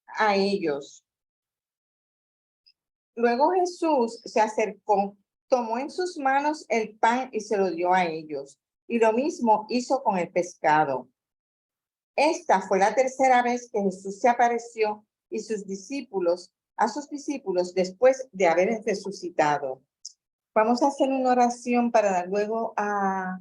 a ellos. Luego Jesús se acercó, tomó en sus manos el pan y se lo dio a ellos. Y lo mismo hizo con el pescado. Esta fue la tercera vez que Jesús se apareció a sus discípulos después de haber resucitado. Vamos a hacer una oración para dar luego a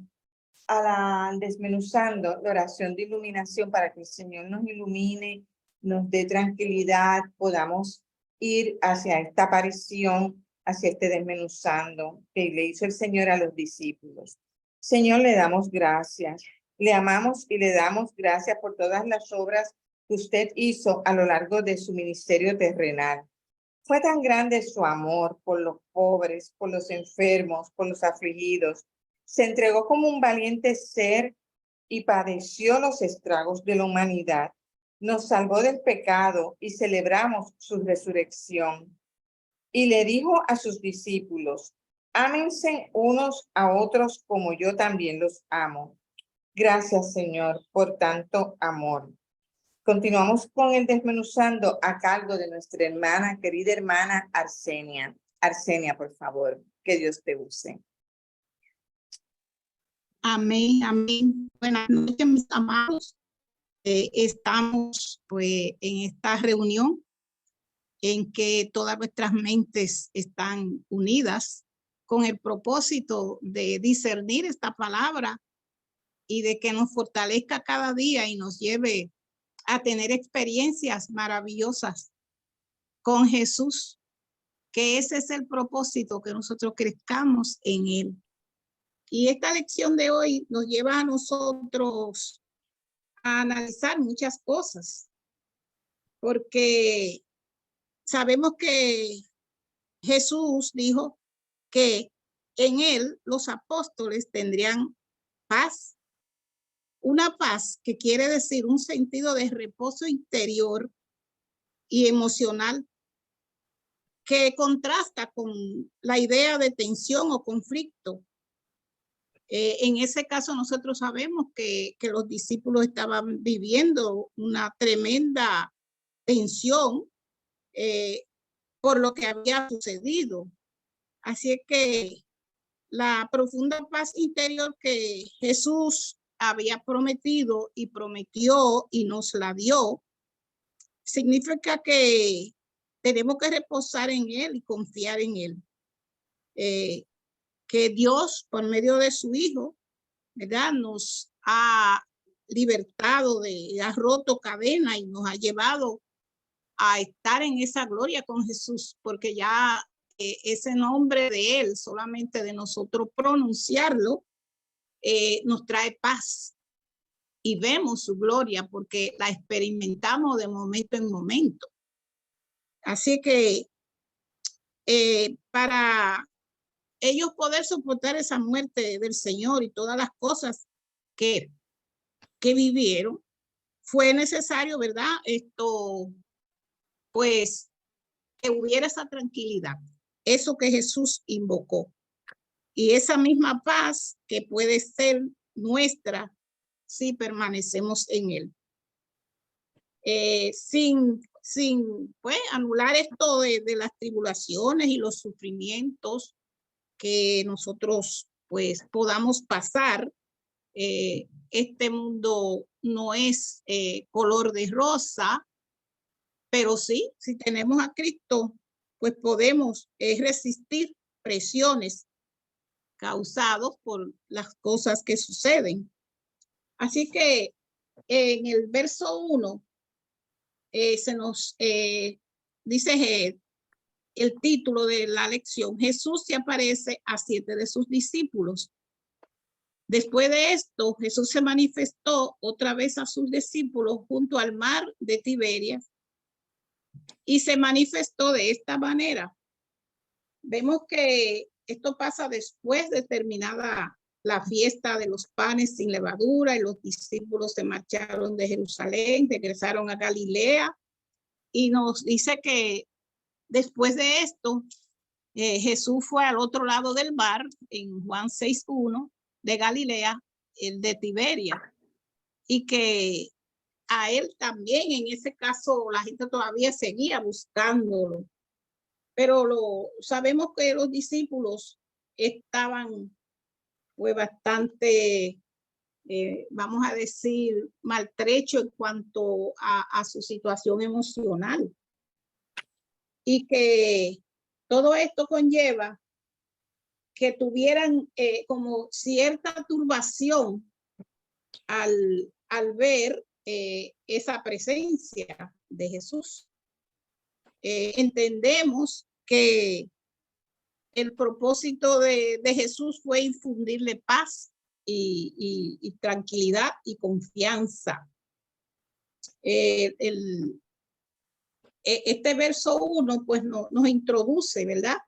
la desmenuzando, la oración de iluminación para que el Señor nos ilumine, nos dé tranquilidad, podamos ir hacia esta aparición, hacia este desmenuzando que le hizo el Señor a los discípulos. Señor, le damos gracias, le amamos y le damos gracias por todas las obras que usted hizo a lo largo de su ministerio terrenal. Fue tan grande su amor por los pobres, por los enfermos, por los afligidos. Se entregó como un valiente ser y padeció los estragos de la humanidad. Nos salvó del pecado y celebramos su resurrección. Y le dijo a sus discípulos, ámense unos a otros como yo también los amo. Gracias, Señor, por tanto amor. Continuamos con el desmenuzando a cargo de nuestra hermana, querida hermana Arsenia. Arsenia, por favor, que Dios te use. Amén, amén. Buenas noches, mis amados. Estamos pues en esta reunión en que todas nuestras mentes están unidas con el propósito de discernir esta palabra y de que nos fortalezca cada día y nos lleve a tener experiencias maravillosas con Jesús, que ese es el propósito, que nosotros crezcamos en él. Y esta lección de hoy nos lleva a nosotros a analizar muchas cosas, porque sabemos que Jesús dijo que en él los apóstoles tendrían paz. Una paz que quiere decir un sentido de reposo interior y emocional que contrasta con la idea de tensión o conflicto. En ese caso nosotros sabemos que los discípulos estaban viviendo una tremenda tensión por lo que había sucedido. Así que la profunda paz interior que Jesús había prometido y prometió y nos la dio, significa que tenemos que reposar en él y confiar en él. Que Dios, por medio de su Hijo, ¿verdad?, nos ha libertado, ha roto cadena y nos ha llevado a estar en esa gloria con Jesús, porque ya ese nombre de él, solamente de nosotros pronunciarlo, nos trae paz y vemos su gloria porque la experimentamos de momento en momento. Así que para ellos poder soportar esa muerte del Señor y todas las cosas que vivieron, fue necesario, ¿verdad? Pues, que hubiera esa tranquilidad, eso que Jesús invocó. Y esa misma paz que puede ser nuestra si permanecemos en él. Sin pues, anular esto de las tribulaciones y los sufrimientos que nosotros pues podamos pasar. Este mundo no es color de rosa, pero sí, si tenemos a Cristo, pues podemos resistir presiones causadas por las cosas que suceden. Así que en el verso 1 se nos dice el título de la lección: Jesús se aparece a 7 de sus discípulos. Después de esto, Jesús se manifestó otra vez a sus discípulos junto al mar de Tiberias y se manifestó de esta manera. Vemos que esto pasa después de terminada la fiesta de los panes sin levadura, y los discípulos se marcharon de Jerusalén, regresaron a Galilea, y nos dice que después de esto, Jesús fue al otro lado del mar, en Juan 6:1, de Galilea, el de Tiberia, y que a él también. En ese caso, la gente todavía seguía buscándolo. Pero sabemos que los discípulos estaban pues bastante, vamos a decir, maltrechos en cuanto a su situación emocional. Y que todo esto conlleva que tuvieran como cierta turbación al ver esa presencia de Jesús. Entendemos que el propósito de Jesús fue infundirle paz y tranquilidad y confianza. Este verso 1 pues nos introduce, ¿verdad?,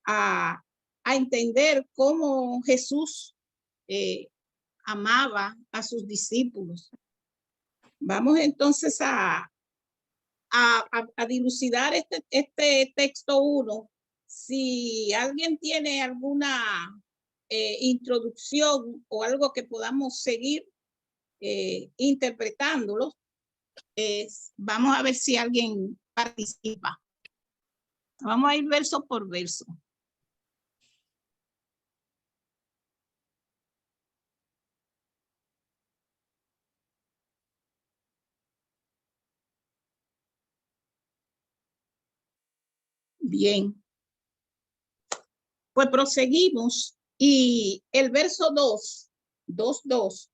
a entender cómo Jesús amaba a sus discípulos. Vamos entonces a dilucidar este texto 1. Si alguien tiene alguna introducción o algo que podamos seguir interpretándolo, vamos a ver si alguien participa. Vamos a ir verso por verso. Bien. Pues proseguimos y el verso 2.2.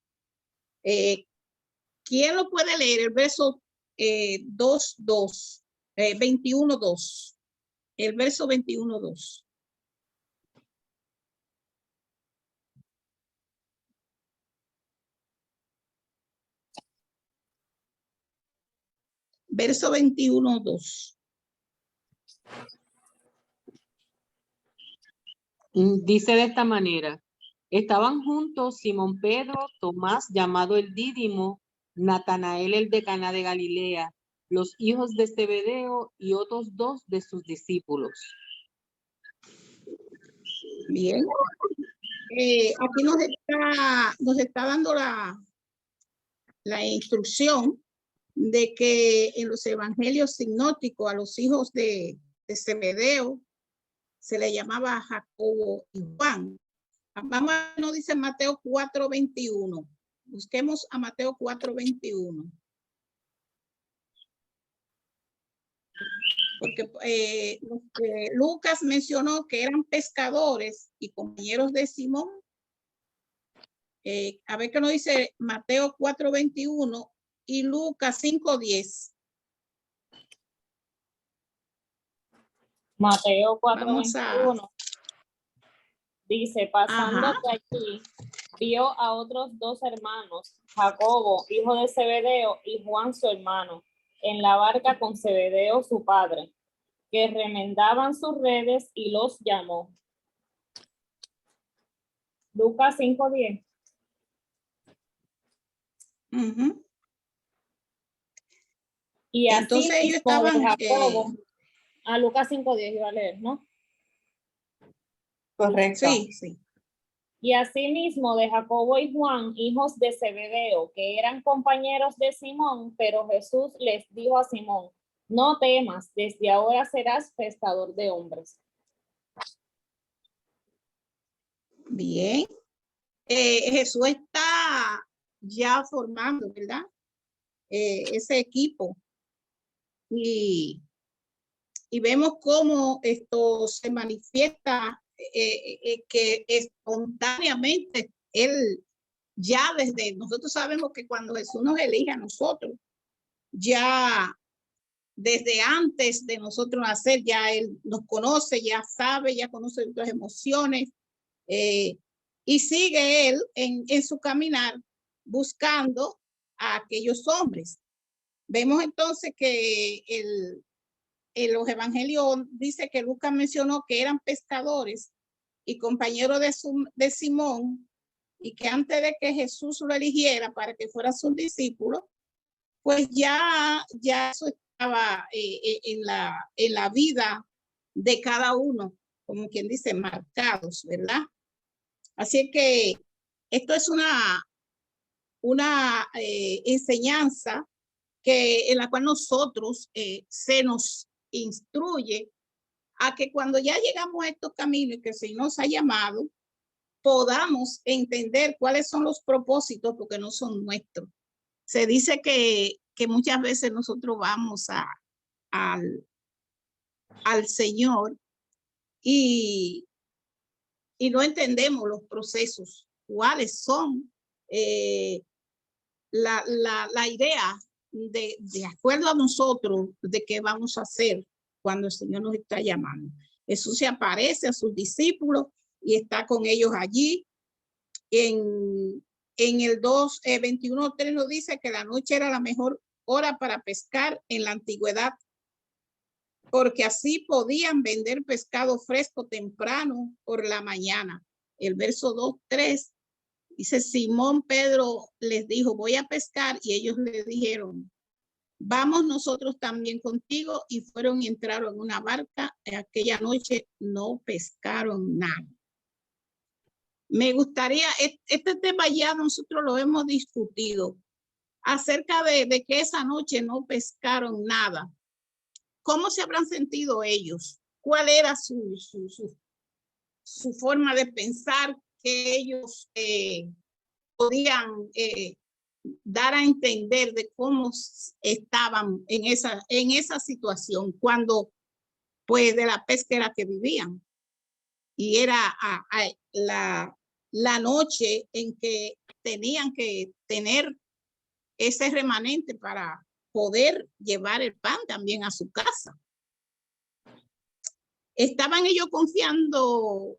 ¿Quién lo puede leer? El verso 2.2, 21.2. El verso 21.2. Verso 21.2. Dice de esta manera: estaban juntos Simón Pedro, Tomás llamado el Dídimo, Natanael el de Caná de Galilea, los hijos de Zebedeo y otros 2 de sus discípulos. Bien. Aquí nos está dando la instrucción de que en los evangelios sinópticos a los hijos de Zebedeo se le llamaba Jacobo y Juan. Vamos, nos dice Mateo 4:21. Busquemos a Mateo 4:21. Porque Lucas mencionó que eran pescadores y compañeros de Simón. A ver qué nos dice Mateo 4:21 y Lucas 5:10. Mateo 4:21 dice: pasando Ajá. de allí, vio a otros 2 hermanos, Jacobo, hijo de Zebedeo, y Juan, su hermano, en la barca con Zebedeo, su padre, que remendaban sus redes, y los llamó. Lucas 5:10. Uh-huh. Y así entonces ellos mismo de estaban Jacobo, a Lucas 5:10 iba a leer, ¿no? Correcto. Sí. Y asimismo de Jacobo y Juan, hijos de Zebedeo, que eran compañeros de Simón, pero Jesús les dijo a Simón: no temas, desde ahora serás pescador de hombres. Bien. Jesús está ya formando, ¿verdad? Ese equipo. Y vemos cómo esto se manifiesta, que espontáneamente él ya nosotros sabemos que cuando Jesús nos elige a nosotros, ya desde antes de nosotros nacer, ya él nos conoce, ya sabe, ya conoce nuestras emociones, y sigue él en su caminar buscando a aquellos hombres. Vemos entonces que en los evangelios dice que Lucas mencionó que eran pescadores y compañeros de Simón, y que antes de que Jesús lo eligiera para que fuera su discípulo, pues ya eso estaba en la vida de cada uno, como quien dice, marcados, ¿verdad? Así que esto es una enseñanza en la cual nosotros se nos instruye a que cuando ya llegamos a estos caminos que el Señor nos ha llamado, podamos entender cuáles son los propósitos, porque no son nuestros. Se dice que muchas veces nosotros vamos al Señor y no entendemos los procesos, cuáles son la idea de acuerdo a nosotros de qué vamos a hacer cuando el Señor nos está llamando. Jesús se aparece a sus discípulos y está con ellos allí. En el 21:3 nos dice que la noche era la mejor hora para pescar en la antigüedad, porque así podían vender pescado fresco temprano por la mañana. El verso 2:3 dice, Simón Pedro les dijo, voy a pescar, y ellos le dijeron, vamos nosotros también contigo, y fueron y entraron en una barca. Aquella noche no pescaron nada. Me gustaría, este tema ya nosotros lo hemos discutido, acerca de que esa noche no pescaron nada. ¿Cómo se habrán sentido ellos? ¿Cuál era su forma de pensar que ellos podían dar a entender de cómo estaban en esa situación cuando, pues, de la pesca era que vivían? Y era la noche en que tenían que tener ese remanente para poder llevar el pan también a su casa. ¿Estaban ellos confiando?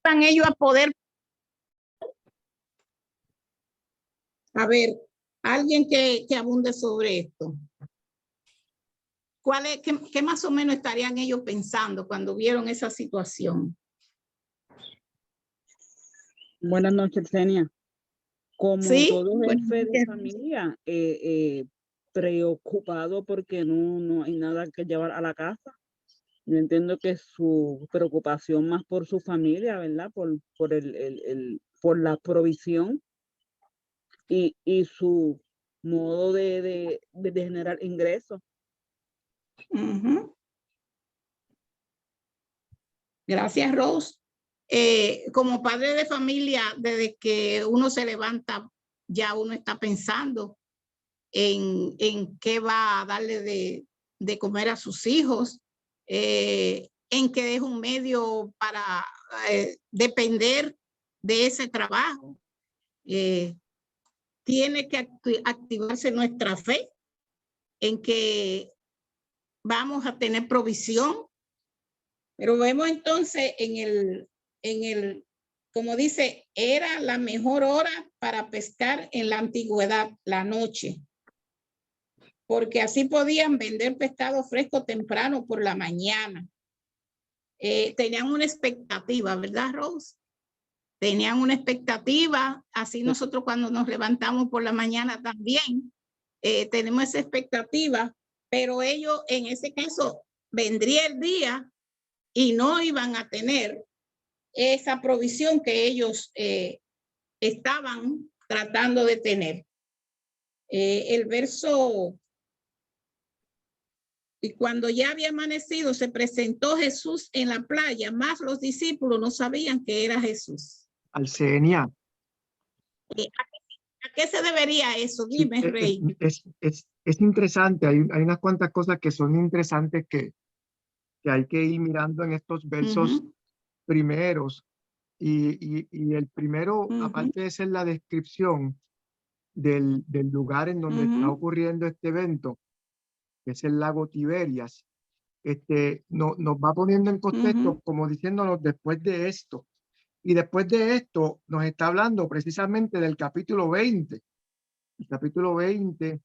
¿Estaban ellos a poder? A ver, alguien que abunde sobre esto. ¿Qué más o menos estarían ellos pensando cuando vieron esa situación? Buenas noches, Xenia. Como ¿Sí? todo jefe de familia, preocupado porque no hay nada que llevar a la casa. Yo entiendo que su preocupación más por su familia, ¿verdad? Por la provisión y su modo de generar ingresos. Gracias, Rose. Como padre de familia, desde que uno se levanta, ya uno está pensando en qué va a darle de comer a sus hijos, en que es un medio para depender de ese trabajo. Tiene que activarse nuestra fe en que vamos a tener provisión. Pero vemos entonces en el, como dice, era la mejor hora para pescar en la antigüedad, la noche, porque así podían vender pescado fresco temprano por la mañana. Tenían una expectativa, ¿verdad, Rose? Tenían una expectativa, así nosotros cuando nos levantamos por la mañana también tenemos esa expectativa, pero ellos en ese caso vendría el día y no iban a tener esa provisión que ellos estaban tratando de tener. El verso, y cuando ya había amanecido, se presentó Jesús en la playa, más los discípulos no sabían que era Jesús. Alcenia. ¿A qué se debería eso? Dime, Sí, Rey. es interesante, hay unas cuantas cosas que son interesantes que hay que ir mirando en estos versos primeros. Y el primero, aparte de ser la descripción del lugar en donde está ocurriendo este evento, que es el lago Tiberias, nos va poniendo en contexto como diciéndonos después de esto. Y después de esto nos está hablando precisamente del capítulo 20. El capítulo 20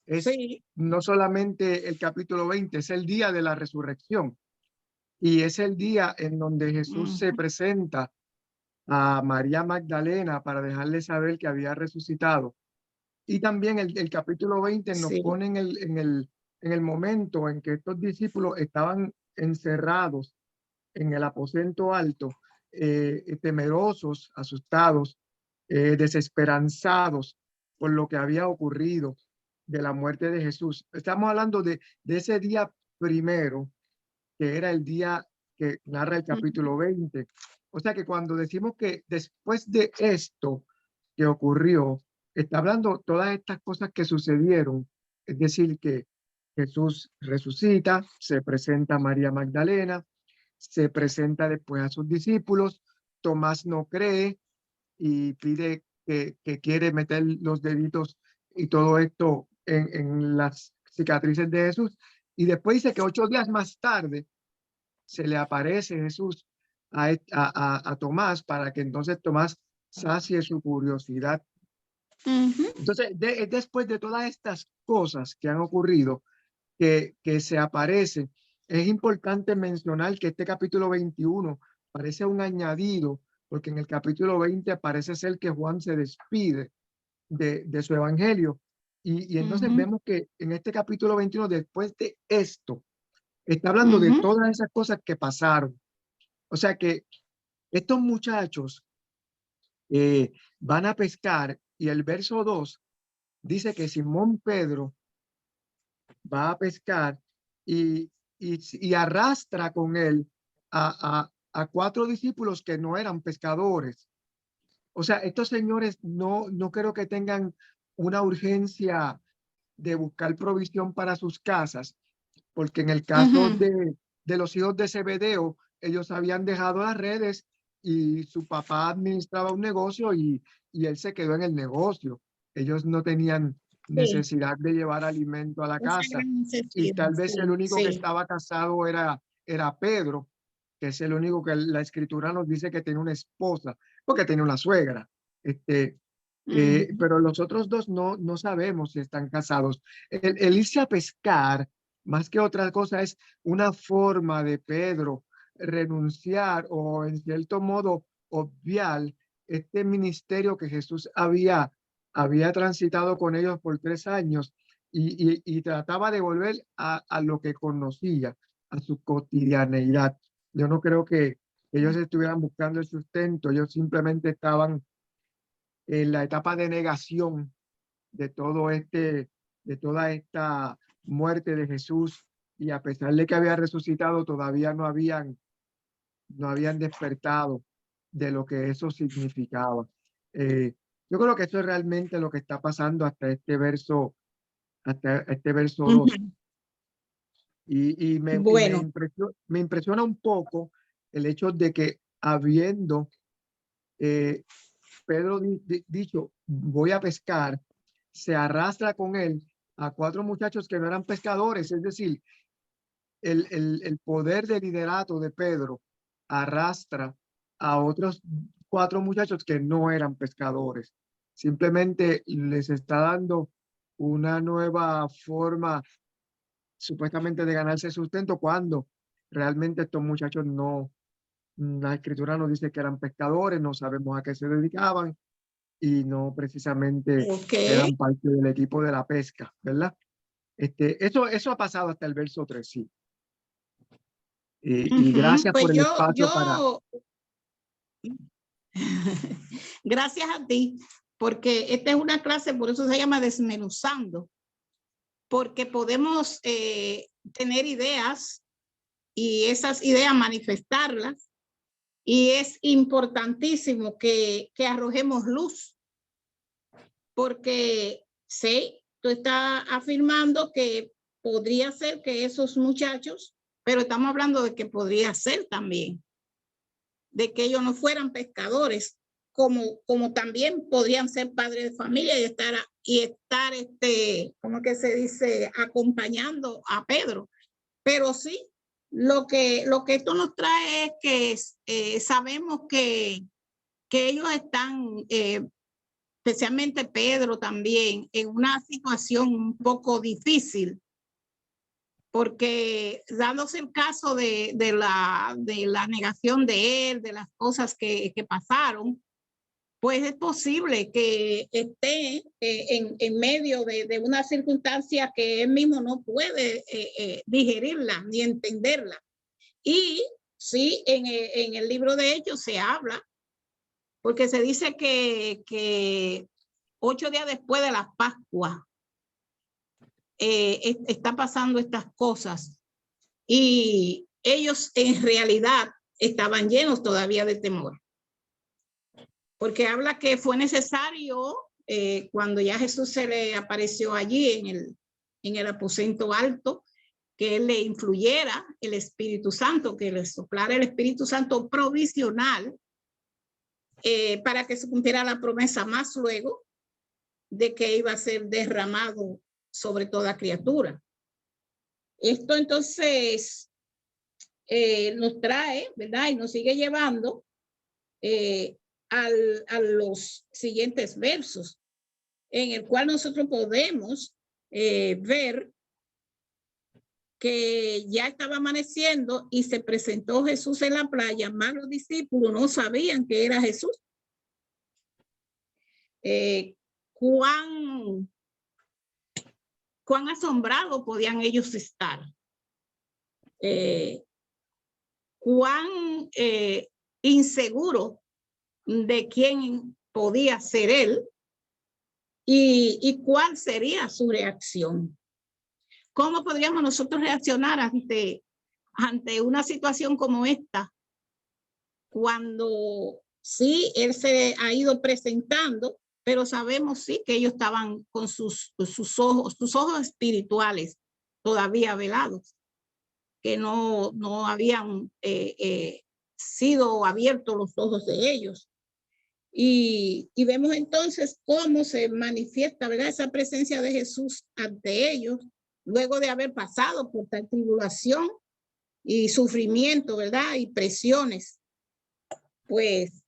es no solamente el capítulo 20, es el día de la resurrección. Y es el día en donde Jesús se presenta a María Magdalena para dejarle saber que había resucitado. Y también el capítulo 20 nos pone en el momento en que estos discípulos estaban encerrados en el aposento alto, temerosos, asustados, desesperanzados por lo que había ocurrido de la muerte de Jesús. Estamos hablando de ese día primero, que era el día que narra el capítulo 20. O sea que cuando decimos que después de esto que ocurrió, está hablando todas estas cosas que sucedieron, es decir, que Jesús resucita, se presenta a María Magdalena, se presenta después a sus discípulos, Tomás no cree y pide que quiere meter los deditos y todo esto en las cicatrices de Jesús, y después dice que 8 días más tarde se le aparece Jesús a Tomás para que entonces Tomás sacie su curiosidad. Entonces, después de todas estas cosas que han ocurrido, que se aparece, es importante mencionar que este capítulo 21 parece un añadido, porque en el capítulo 20 parece ser que Juan se despide de su evangelio. Y entonces vemos que en este capítulo 21, después de esto, está hablando de todas esas cosas que pasaron. O sea que estos muchachos van a pescar, y el verso 2 dice que Simón Pedro va a pescar y arrastra con él a 4 discípulos que no eran pescadores. O sea, estos señores no creo que tengan una urgencia de buscar provisión para sus casas, porque en el caso de los hijos de Zebedeo, ellos habían dejado las redes y su papá administraba un negocio y él se quedó en el negocio. Ellos no tenían necesidad de llevar alimento a la casa. Y tal vez el único que estaba casado era Pedro, que es el único que la escritura nos dice que tiene una esposa, porque tiene una suegra. Pero los otros dos no sabemos si están casados. El irse a pescar, más que otra cosa, es una forma de Pedro renunciar o en cierto modo obviar este ministerio que Jesús había transitado con ellos por 3 años y trataba de volver a lo que conocía, a su cotidianeidad. Yo no creo que ellos estuvieran buscando el sustento, ellos simplemente estaban en la etapa de negación de de toda esta muerte de Jesús, y a pesar de que había resucitado, todavía no habían despertado de lo que eso significaba. Yo creo que eso es realmente lo que está pasando hasta este verso 2. Y me impresiona un poco el hecho de que habiendo Pedro dicho, voy a pescar, se arrastra con él a 4 muchachos que no eran pescadores. Es decir, el poder de liderato de Pedro arrastra a otros 4 muchachos que no eran pescadores. Simplemente les está dando una nueva forma supuestamente de ganarse sustento, cuando realmente estos muchachos la escritura nos dice que eran pescadores, no sabemos a qué se dedicaban y no precisamente eran parte del equipo de la pesca, ¿verdad? Eso ha pasado hasta el verso 3, sí. Y gracias por el espacio para... Gracias a ti, porque esta es una clase, por eso se llama Desmenuzando, porque podemos tener ideas y esas ideas manifestarlas, y es importantísimo que arrojemos luz, porque sí, tú estás afirmando que podría ser que esos muchachos, pero estamos hablando de que podría ser también, de que ellos no fueran pescadores, como también podrían ser padres de familia y estar ¿cómo que se dice? Acompañando a Pedro. Pero sí, lo que esto nos trae es que sabemos que ellos están, especialmente Pedro también, en una situación un poco difícil, porque dándose el caso de la negación de él, de las cosas que pasaron, pues es posible que esté en medio de una circunstancia que él mismo no puede digerirla ni entenderla. Y sí, en el libro de Hechos se habla, porque se dice que 8 días después de la Pascua está pasando estas cosas y ellos en realidad estaban llenos todavía de temor. Porque habla que fue necesario cuando ya Jesús se le apareció allí en el aposento alto, que él le influyera el Espíritu Santo, que le soplara el Espíritu Santo provisional para que se cumpliera la promesa más luego de que iba a ser derramado sobre toda criatura. Esto entonces nos trae, ¿verdad? Y nos sigue llevando a los siguientes versos, en el cual nosotros podemos ver que ya estaba amaneciendo y se presentó Jesús en la playa, más los discípulos no sabían que era Jesús. Cuán asombrados podían ellos estar. Cuán inseguro de quién podía ser él y cuál sería su reacción. ¿Cómo podríamos nosotros reaccionar ante una situación como esta? Cuando sí, él se ha ido presentando, pero sabemos sí que ellos estaban con sus ojos espirituales todavía velados, que no habían sido abiertos los ojos de ellos. Y vemos entonces cómo se manifiesta, ¿verdad?, esa presencia de Jesús ante ellos, luego de haber pasado por tal tribulación y sufrimiento, ¿verdad?, y presiones. Pues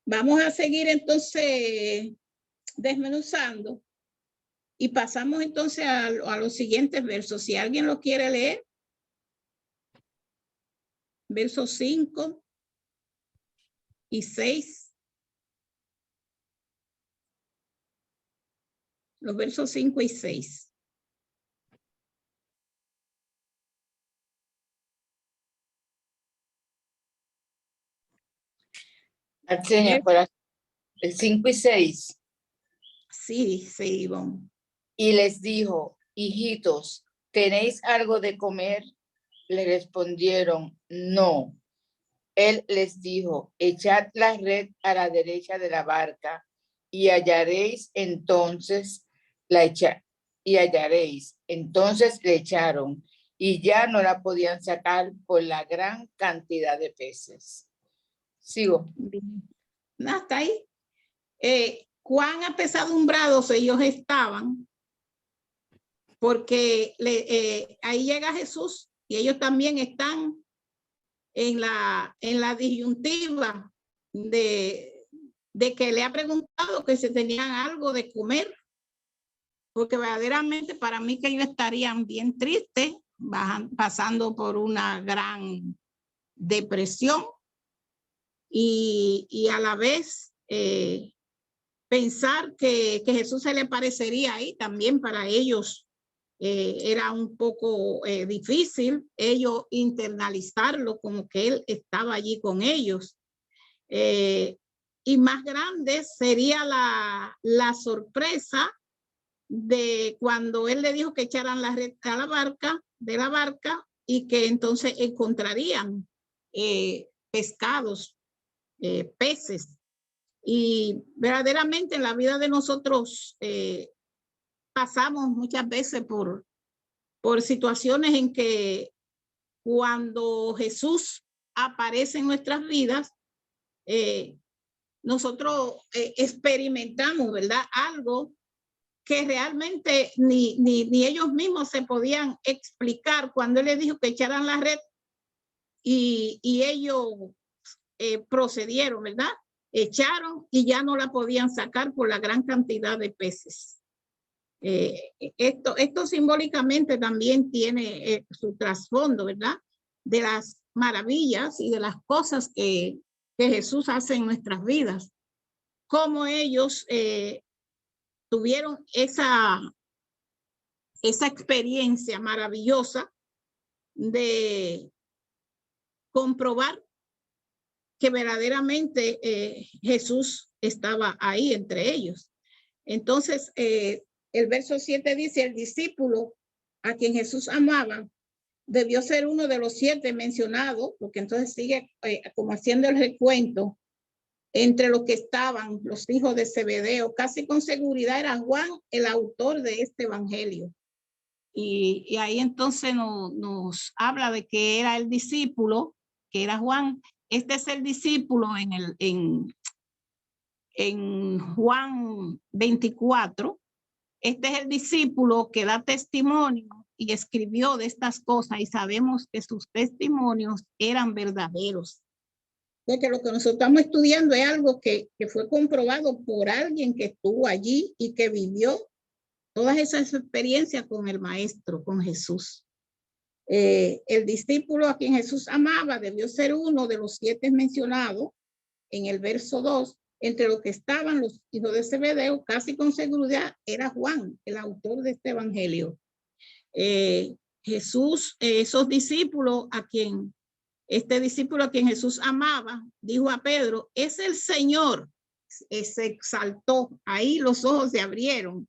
vamos a seguir entonces desmenuzando y pasamos entonces a los siguientes versos. Si alguien lo quiere leer, versos 5 y 6. Los versos 5 y 6. Arceña, para el 5 y 6. Sí, sí, Ivonne. Y les dijo: hijitos, ¿tenéis algo de comer? Le respondieron: no. Él les dijo: echad la red a la derecha de la barca y hallaréis. Entonces Entonces le echaron y ya no la podían sacar por la gran cantidad de peces. Sigo. No, hasta ahí. Cuán apesadumbrados ellos estaban, porque ahí llega Jesús y ellos también están en la disyuntiva de que le ha preguntado que si tenían algo de comer, porque verdaderamente para mí que ellos estarían bien tristes, pasando por una gran depresión y a la vez pensar que Jesús se le parecería ahí también para ellos. Era un poco difícil ellos internalizarlo como que él estaba allí con ellos. Y más grande sería la sorpresa de cuando él le dijo que echaran la red a la barca y que entonces encontrarían pescados, peces. Y verdaderamente en la vida de nosotros pasamos muchas veces por situaciones en que cuando Jesús aparece en nuestras vidas, nosotros experimentamos, ¿verdad?, algo que realmente ni ellos mismos se podían explicar cuando él les dijo que echaran la red y ellos procedieron, ¿verdad? Echaron y ya no la podían sacar por la gran cantidad de peces. Esto simbólicamente también tiene su trasfondo, ¿verdad?, de las maravillas y de las cosas que Jesús hace en nuestras vidas. Cómo ellos tuvieron esa experiencia maravillosa de comprobar que verdaderamente Jesús estaba ahí entre ellos. Entonces, el verso 7 dice, el discípulo a quien Jesús amaba debió ser uno de los 7 mencionados, porque entonces sigue como haciendo el recuento. Entre los que estaban los hijos de Zebedeo, casi con seguridad era Juan el autor de este evangelio. Y ahí entonces nos habla de que era el discípulo, que era Juan. Este es el discípulo en Juan 24. Este es el discípulo que da testimonio y escribió de estas cosas, y sabemos que sus testimonios eran verdaderos. De que lo que nosotros estamos estudiando es algo que fue comprobado por alguien que estuvo allí y que vivió todas esas experiencias con el maestro, con Jesús. El discípulo a quien Jesús amaba debió ser uno de los 7 mencionados en el verso 2. Entre los que estaban los hijos de Zebedeo, casi con seguridad era Juan, el autor de este evangelio. Jesús, esos discípulos este discípulo a quien Jesús amaba, dijo a Pedro, es el Señor. Se exaltó, ahí los ojos se abrieron.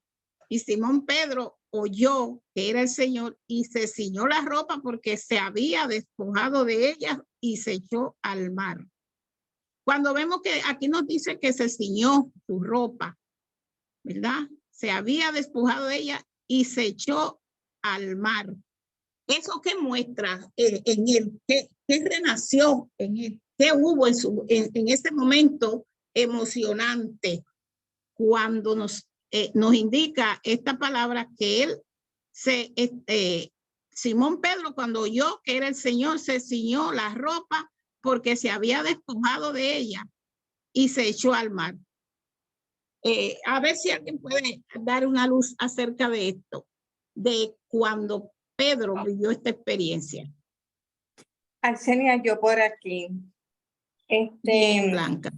Y Simón Pedro oyó que era el Señor y se ciñó la ropa porque se había despojado de ella y se echó al mar. Cuando vemos que aquí nos dice que se ciñó su ropa, ¿verdad? Se había despojado de ella y se echó al mar. Eso que muestra en él, que renació en él, que hubo en ese momento emocionante cuando nos indica esta palabra que él Simón Pedro, cuando oyó que era el Señor, se ciñó la ropa porque se había despojado de ella y se echó al mar. A ver si alguien puede dar una luz acerca de esto, de cuando Pedro vivió esta experiencia. Arsenia, yo por aquí. Bien, Blanca.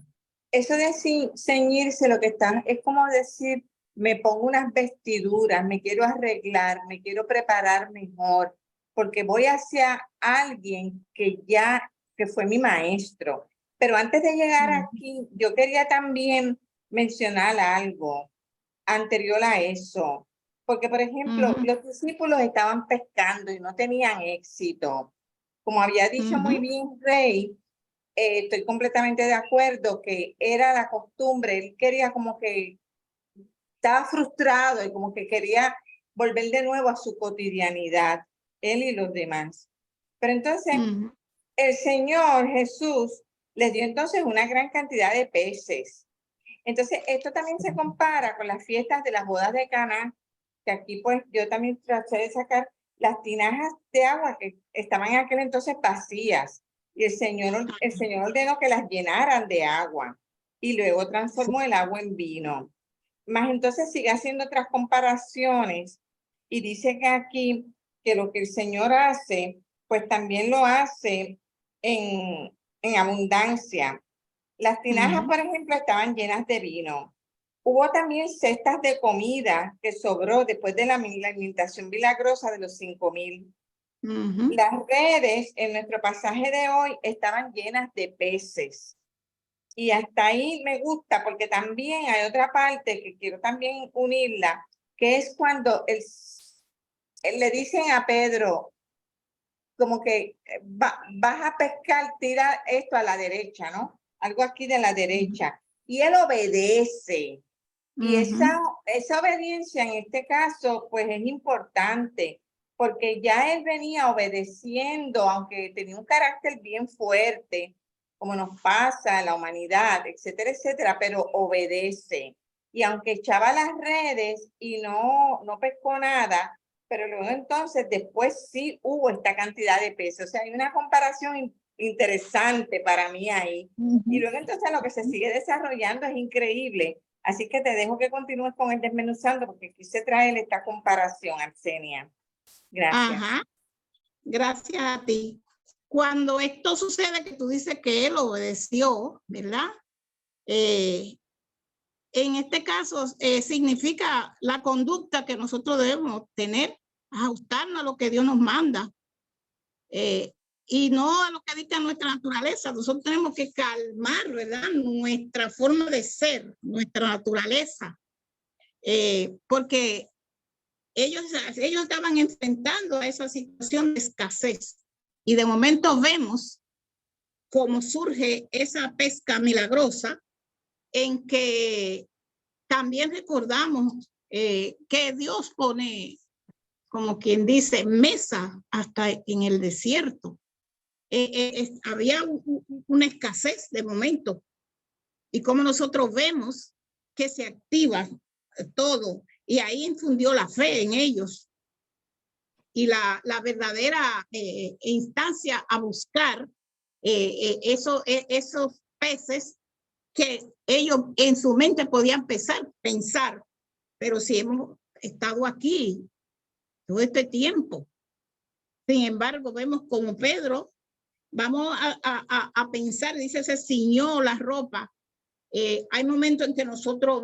Eso de ceñirse, lo que está, es como decir, me pongo unas vestiduras, me quiero arreglar, me quiero preparar mejor, porque voy hacia alguien que fue mi maestro. Pero antes de llegar aquí, yo quería también mencionar algo anterior a eso. Porque, por ejemplo, los discípulos estaban pescando y no tenían éxito. Como había dicho muy bien Rey, estoy completamente de acuerdo que era la costumbre. Él quería como que estaba frustrado y como que quería volver de nuevo a su cotidianidad, él y los demás. Pero entonces el Señor Jesús les dio entonces una gran cantidad de peces. Entonces esto también se compara con las fiestas de las bodas de Caná, que aquí pues yo también traté de sacar las tinajas de agua que estaban en aquel entonces vacías. Y el Señor ordenó que las llenaran de agua y luego transformó el agua en vino. Más entonces sigue haciendo otras comparaciones y dice que aquí que lo que el Señor hace, pues también lo hace en abundancia. Las tinajas, por ejemplo, estaban llenas de vino. Hubo también cestas de comida que sobró después de la alimentación milagrosa de los 5,000. Las redes en nuestro pasaje de hoy estaban llenas de peces. Y hasta ahí me gusta porque también hay otra parte que quiero también unirla, que es cuando él le dicen a Pedro, como que vas a pescar, tira esto a la derecha, ¿no? Algo aquí de la derecha. Y él obedece. Y esa obediencia en este caso, pues es importante, porque ya él venía obedeciendo, aunque tenía un carácter bien fuerte, como nos pasa en la humanidad, etcétera, etcétera, pero obedece. Y aunque echaba las redes y no pescó nada, pero luego entonces después sí hubo esta cantidad de peces. O sea, hay una comparación interesante para mí ahí. Y luego entonces lo que se sigue desarrollando es increíble. Así que te dejo que continúes con el desmenuzando porque quise traer esta comparación, Arsenia. Gracias. Gracias a ti. Cuando esto sucede, que tú dices que él obedeció, ¿verdad? En este caso significa la conducta que nosotros debemos tener, ajustarnos a lo que Dios nos manda. y no a lo que dicta nuestra naturaleza. Nosotros tenemos que calmar, ¿verdad? Nuestra forma de ser, nuestra naturaleza, porque ellos estaban enfrentando a esa situación de escasez y de momento vemos cómo surge esa pesca milagrosa en que también recordamos que Dios pone, como quien dice, mesa hasta en el desierto. Había una escasez de momento y como nosotros vemos que se activa todo y ahí infundió la fe en ellos y la verdadera instancia a buscar esos peces que ellos en su mente podían pensar, pero si hemos estado aquí todo este tiempo. Sin embargo, vemos como Pedro, vamos a pensar, dice, se ciñó la ropa. Hay momentos en que nosotros,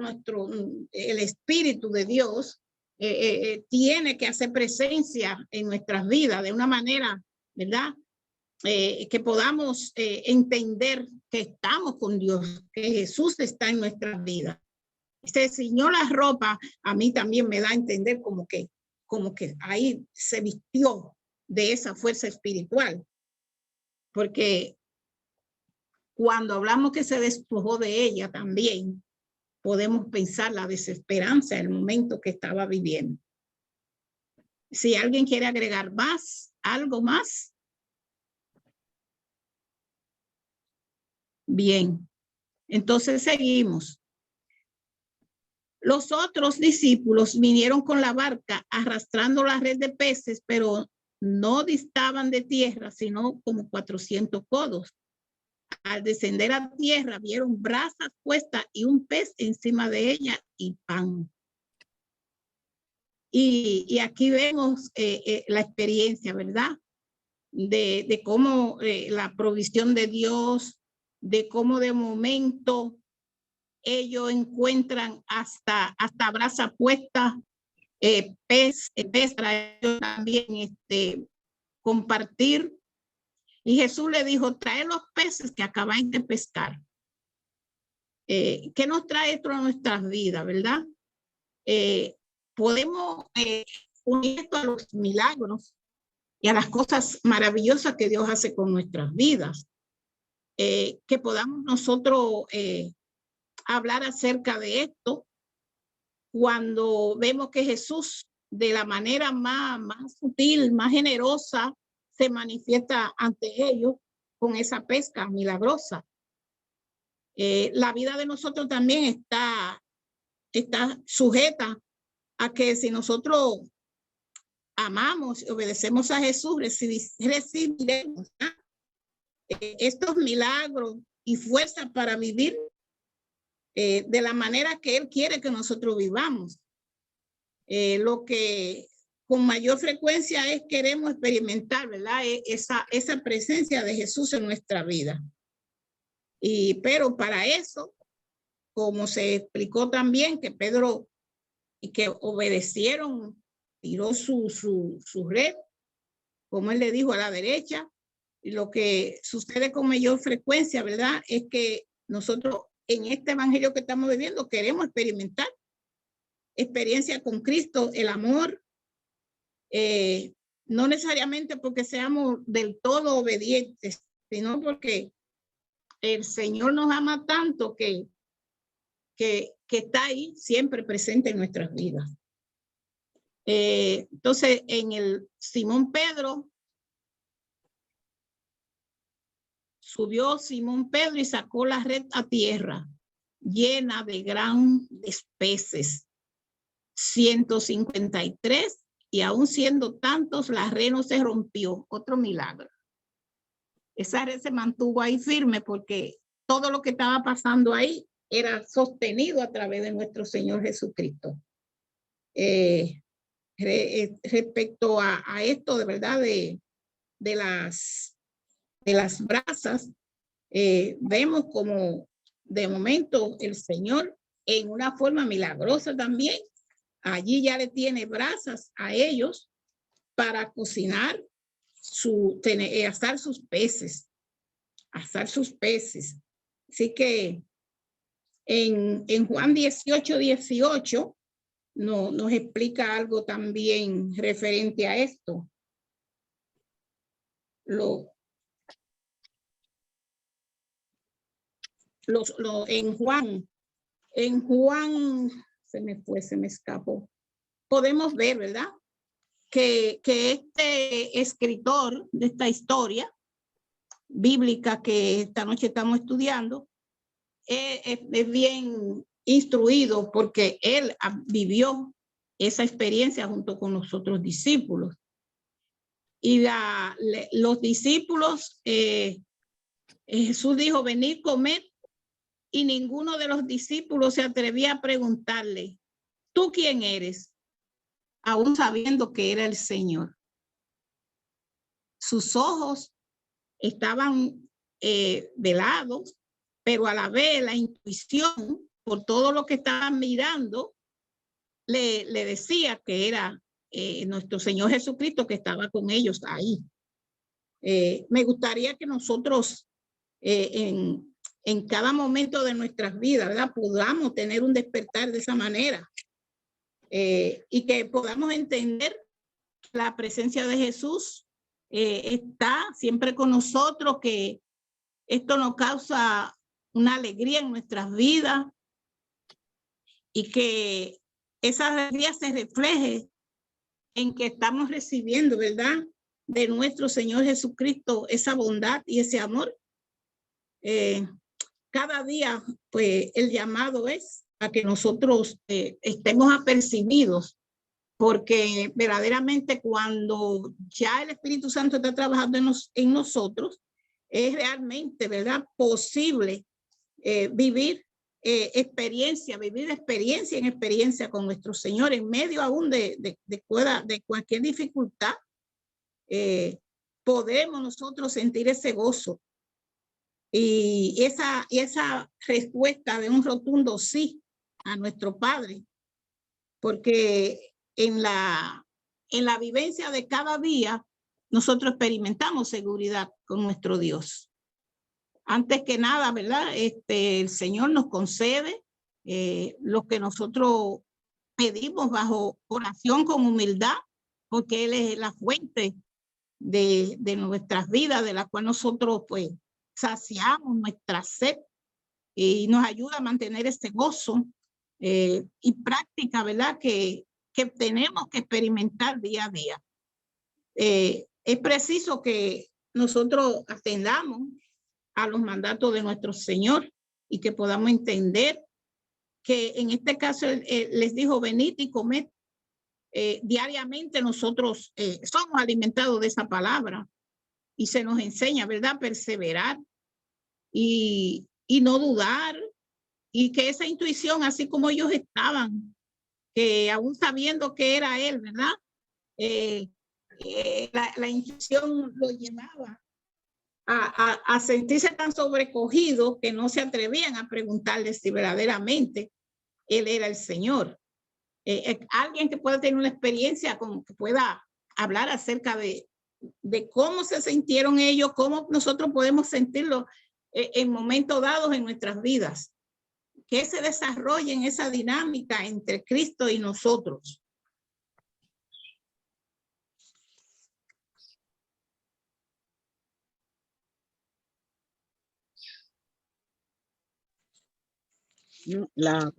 el Espíritu de Dios tiene que hacer presencia en nuestras vidas de una manera, ¿verdad? Que podamos entender que estamos con Dios, que Jesús está en nuestras vidas. Se ciñó la ropa, a mí también me da a entender como que ahí se vistió de esa fuerza espiritual. Porque cuando hablamos que se despojó de ella también, podemos pensar la desesperanza, el momento que estaba viviendo. Si alguien quiere agregar más, algo más. Bien, entonces seguimos. Los otros discípulos vinieron con la barca arrastrando la red de peces, pero no distaban de tierra, sino como 400 codos. Al descender a tierra, vieron brasas puestas y un pez encima de ella y pan. Y aquí vemos la experiencia, ¿verdad? De cómo la provisión de Dios, de cómo de momento ellos encuentran hasta brasa puesta, pez para ellos también compartir. Y Jesús le dijo, trae los peces que acabáis de pescar. ¿Qué nos trae esto a nuestras vidas, verdad? Podemos unir esto a los milagros y a las cosas maravillosas que Dios hace con nuestras vidas. Que podamos nosotros hablar acerca de esto cuando vemos que Jesús de la manera más sutil, más generosa, se manifiesta ante ellos con esa pesca milagrosa. La vida de nosotros también está sujeta a que si nosotros amamos y obedecemos a Jesús, recibiremos estos milagros y fuerza para vivir de la manera que Él quiere que nosotros vivamos. Lo que con mayor frecuencia es queremos experimentar, ¿verdad? Esa presencia de Jesús en nuestra vida. Pero para eso, como se explicó también, que Pedro y que obedecieron, tiró su red, como él le dijo, a la derecha. Y lo que sucede con mayor frecuencia, ¿verdad? Es que nosotros en este evangelio que estamos viviendo queremos experimentar experiencia con Cristo, el amor, no necesariamente porque seamos del todo obedientes, sino porque el Señor nos ama tanto que está ahí siempre presente en nuestras vidas. Entonces, en el Simón Pedro, subió Simón Pedro y sacó la red a tierra, llena de grandes peces, 153, y aún siendo tantos, la red no se rompió. Otro milagro. Esa red se mantuvo ahí firme porque todo lo que estaba pasando ahí era sostenido a través de nuestro Señor Jesucristo. Respecto a esto, de verdad, de las brasas, vemos como de momento el Señor en una forma milagrosa también, allí ya le tiene brasas a ellos para cocinar asar sus peces. Asar sus peces. Así que en Juan 18:18 nos explica algo también referente a esto. En Juan, se me escapó. Podemos ver, ¿verdad? Que este escritor de esta historia bíblica que esta noche estamos estudiando es bien instruido porque él vivió esa experiencia junto con los otros discípulos. Y los discípulos, Jesús dijo, venid, comed, y ninguno de los discípulos se atrevía a preguntarle, ¿tú quién eres? Aún sabiendo que era el Señor. Sus ojos estaban velados, pero a la vez la intuición, por todo lo que estaban mirando, le decía que era nuestro Señor Jesucristo que estaba con ellos ahí. Me gustaría que nosotros en cada momento de nuestras vidas, ¿verdad?, podamos tener un despertar de esa manera y que podamos entender la presencia de Jesús está siempre con nosotros, que esto nos causa una alegría en nuestras vidas y que esa alegría se refleje en que estamos recibiendo, ¿verdad?, de nuestro Señor Jesucristo esa bondad y ese amor. Cada día, pues, el llamado es a que nosotros estemos apercibidos, porque verdaderamente cuando ya el Espíritu Santo está trabajando en nosotros, es realmente, ¿verdad?, posible vivir experiencia en experiencia con nuestro Señor en medio aún de cualquier dificultad. Podemos nosotros sentir ese gozo y esa respuesta de un rotundo sí a nuestro Padre, porque en la vivencia de cada día nosotros experimentamos seguridad con nuestro Dios. Antes que nada, ¿verdad?, el Señor nos concede lo que nosotros pedimos bajo oración con humildad, porque Él es la fuente de nuestras vidas, de la cual nosotros pues saciamos nuestra sed y nos ayuda a mantener este gozo y práctica, ¿verdad?, que tenemos que experimentar día a día. Es preciso que nosotros atendamos a los mandatos de nuestro Señor y que podamos entender que en este caso les dijo, venid y comed. Diariamente nosotros somos alimentados de esa palabra y se nos enseña, ¿verdad?, perseverar y no dudar, y que esa intuición, así como ellos estaban, que aún sabiendo que era Él, ¿verdad?, la intuición lo llevaba a sentirse tan sobrecogido que no se atrevían a preguntarle si verdaderamente Él era el Señor. Alguien que pueda tener una experiencia, que pueda hablar acerca de cómo se sintieron ellos, cómo nosotros podemos sentirlo en momentos dados en nuestras vidas, que se desarrolle en esa dinámica entre Cristo y nosotros. La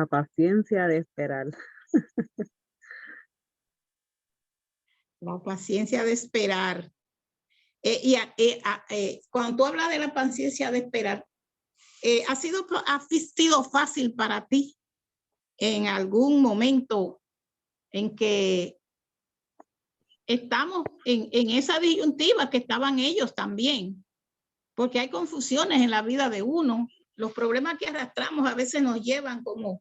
paciencia de esperar. La paciencia de esperar. Cuando tú hablas de la paciencia de esperar, ¿ha sido fácil para ti en algún momento en que estamos en esa disyuntiva que estaban ellos también? Porque hay confusiones en la vida de uno. Los problemas que arrastramos a veces nos llevan como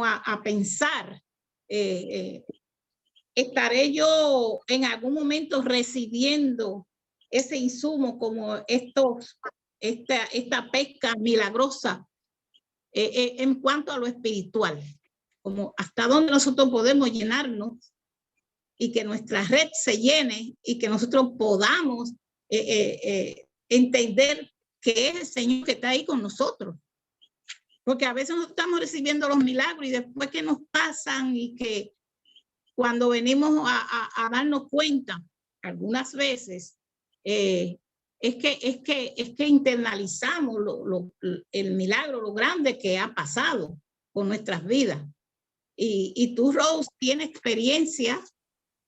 a pensar, ¿estaré yo en algún momento recibiendo ese insumo como esta pesca milagrosa en cuanto a lo espiritual? Como hasta dónde nosotros podemos llenarnos y que nuestra red se llene y que nosotros podamos entender que es el Señor que está ahí con nosotros. Porque a veces nosotros estamos recibiendo los milagros y después que nos pasan y que cuando venimos a darnos cuenta, algunas veces, es que internalizamos el milagro, lo grande que ha pasado con nuestras vidas. Y tú, Rose, tienes experiencia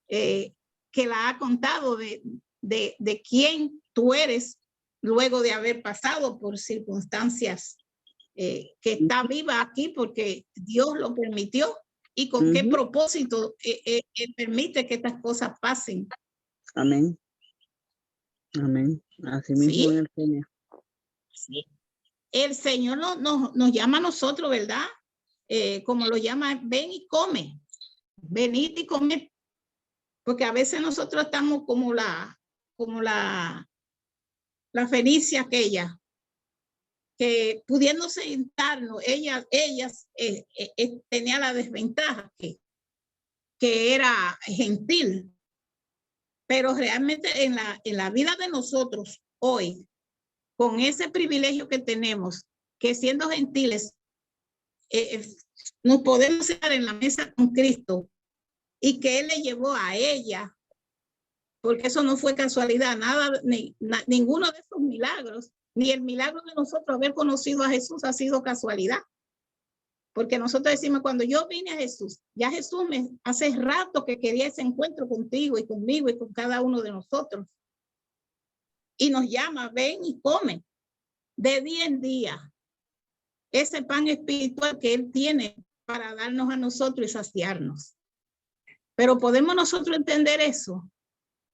que la ha contado de quién tú eres luego de haber pasado por circunstancias que está viva aquí porque Dios lo permitió y con qué propósito permite que estas cosas pasen. Amén. Amén. Así mismo ¿Sí? es el Señor. Sí. El Señor nos llama a nosotros, ¿verdad? Como lo llama, ven y come. Venid y comed. Porque a veces nosotros estamos como la Fenicia aquella, que pudiendo sentarnos, ellas tenía la desventaja que era gentil. Pero realmente en la vida de nosotros hoy, con ese privilegio que tenemos, que siendo gentiles, nos podemos sentar en la mesa con Cristo y que Él le llevó a ella, porque eso no fue casualidad, ninguno de esos milagros, ni el milagro de nosotros haber conocido a Jesús ha sido casualidad. Porque nosotros decimos, cuando yo vine a Jesús, ya Jesús hace rato que quería ese encuentro contigo y conmigo y con cada uno de nosotros. Y nos llama, ven y come de día en día ese pan espiritual que Él tiene para darnos a nosotros y saciarnos. Pero podemos nosotros entender eso.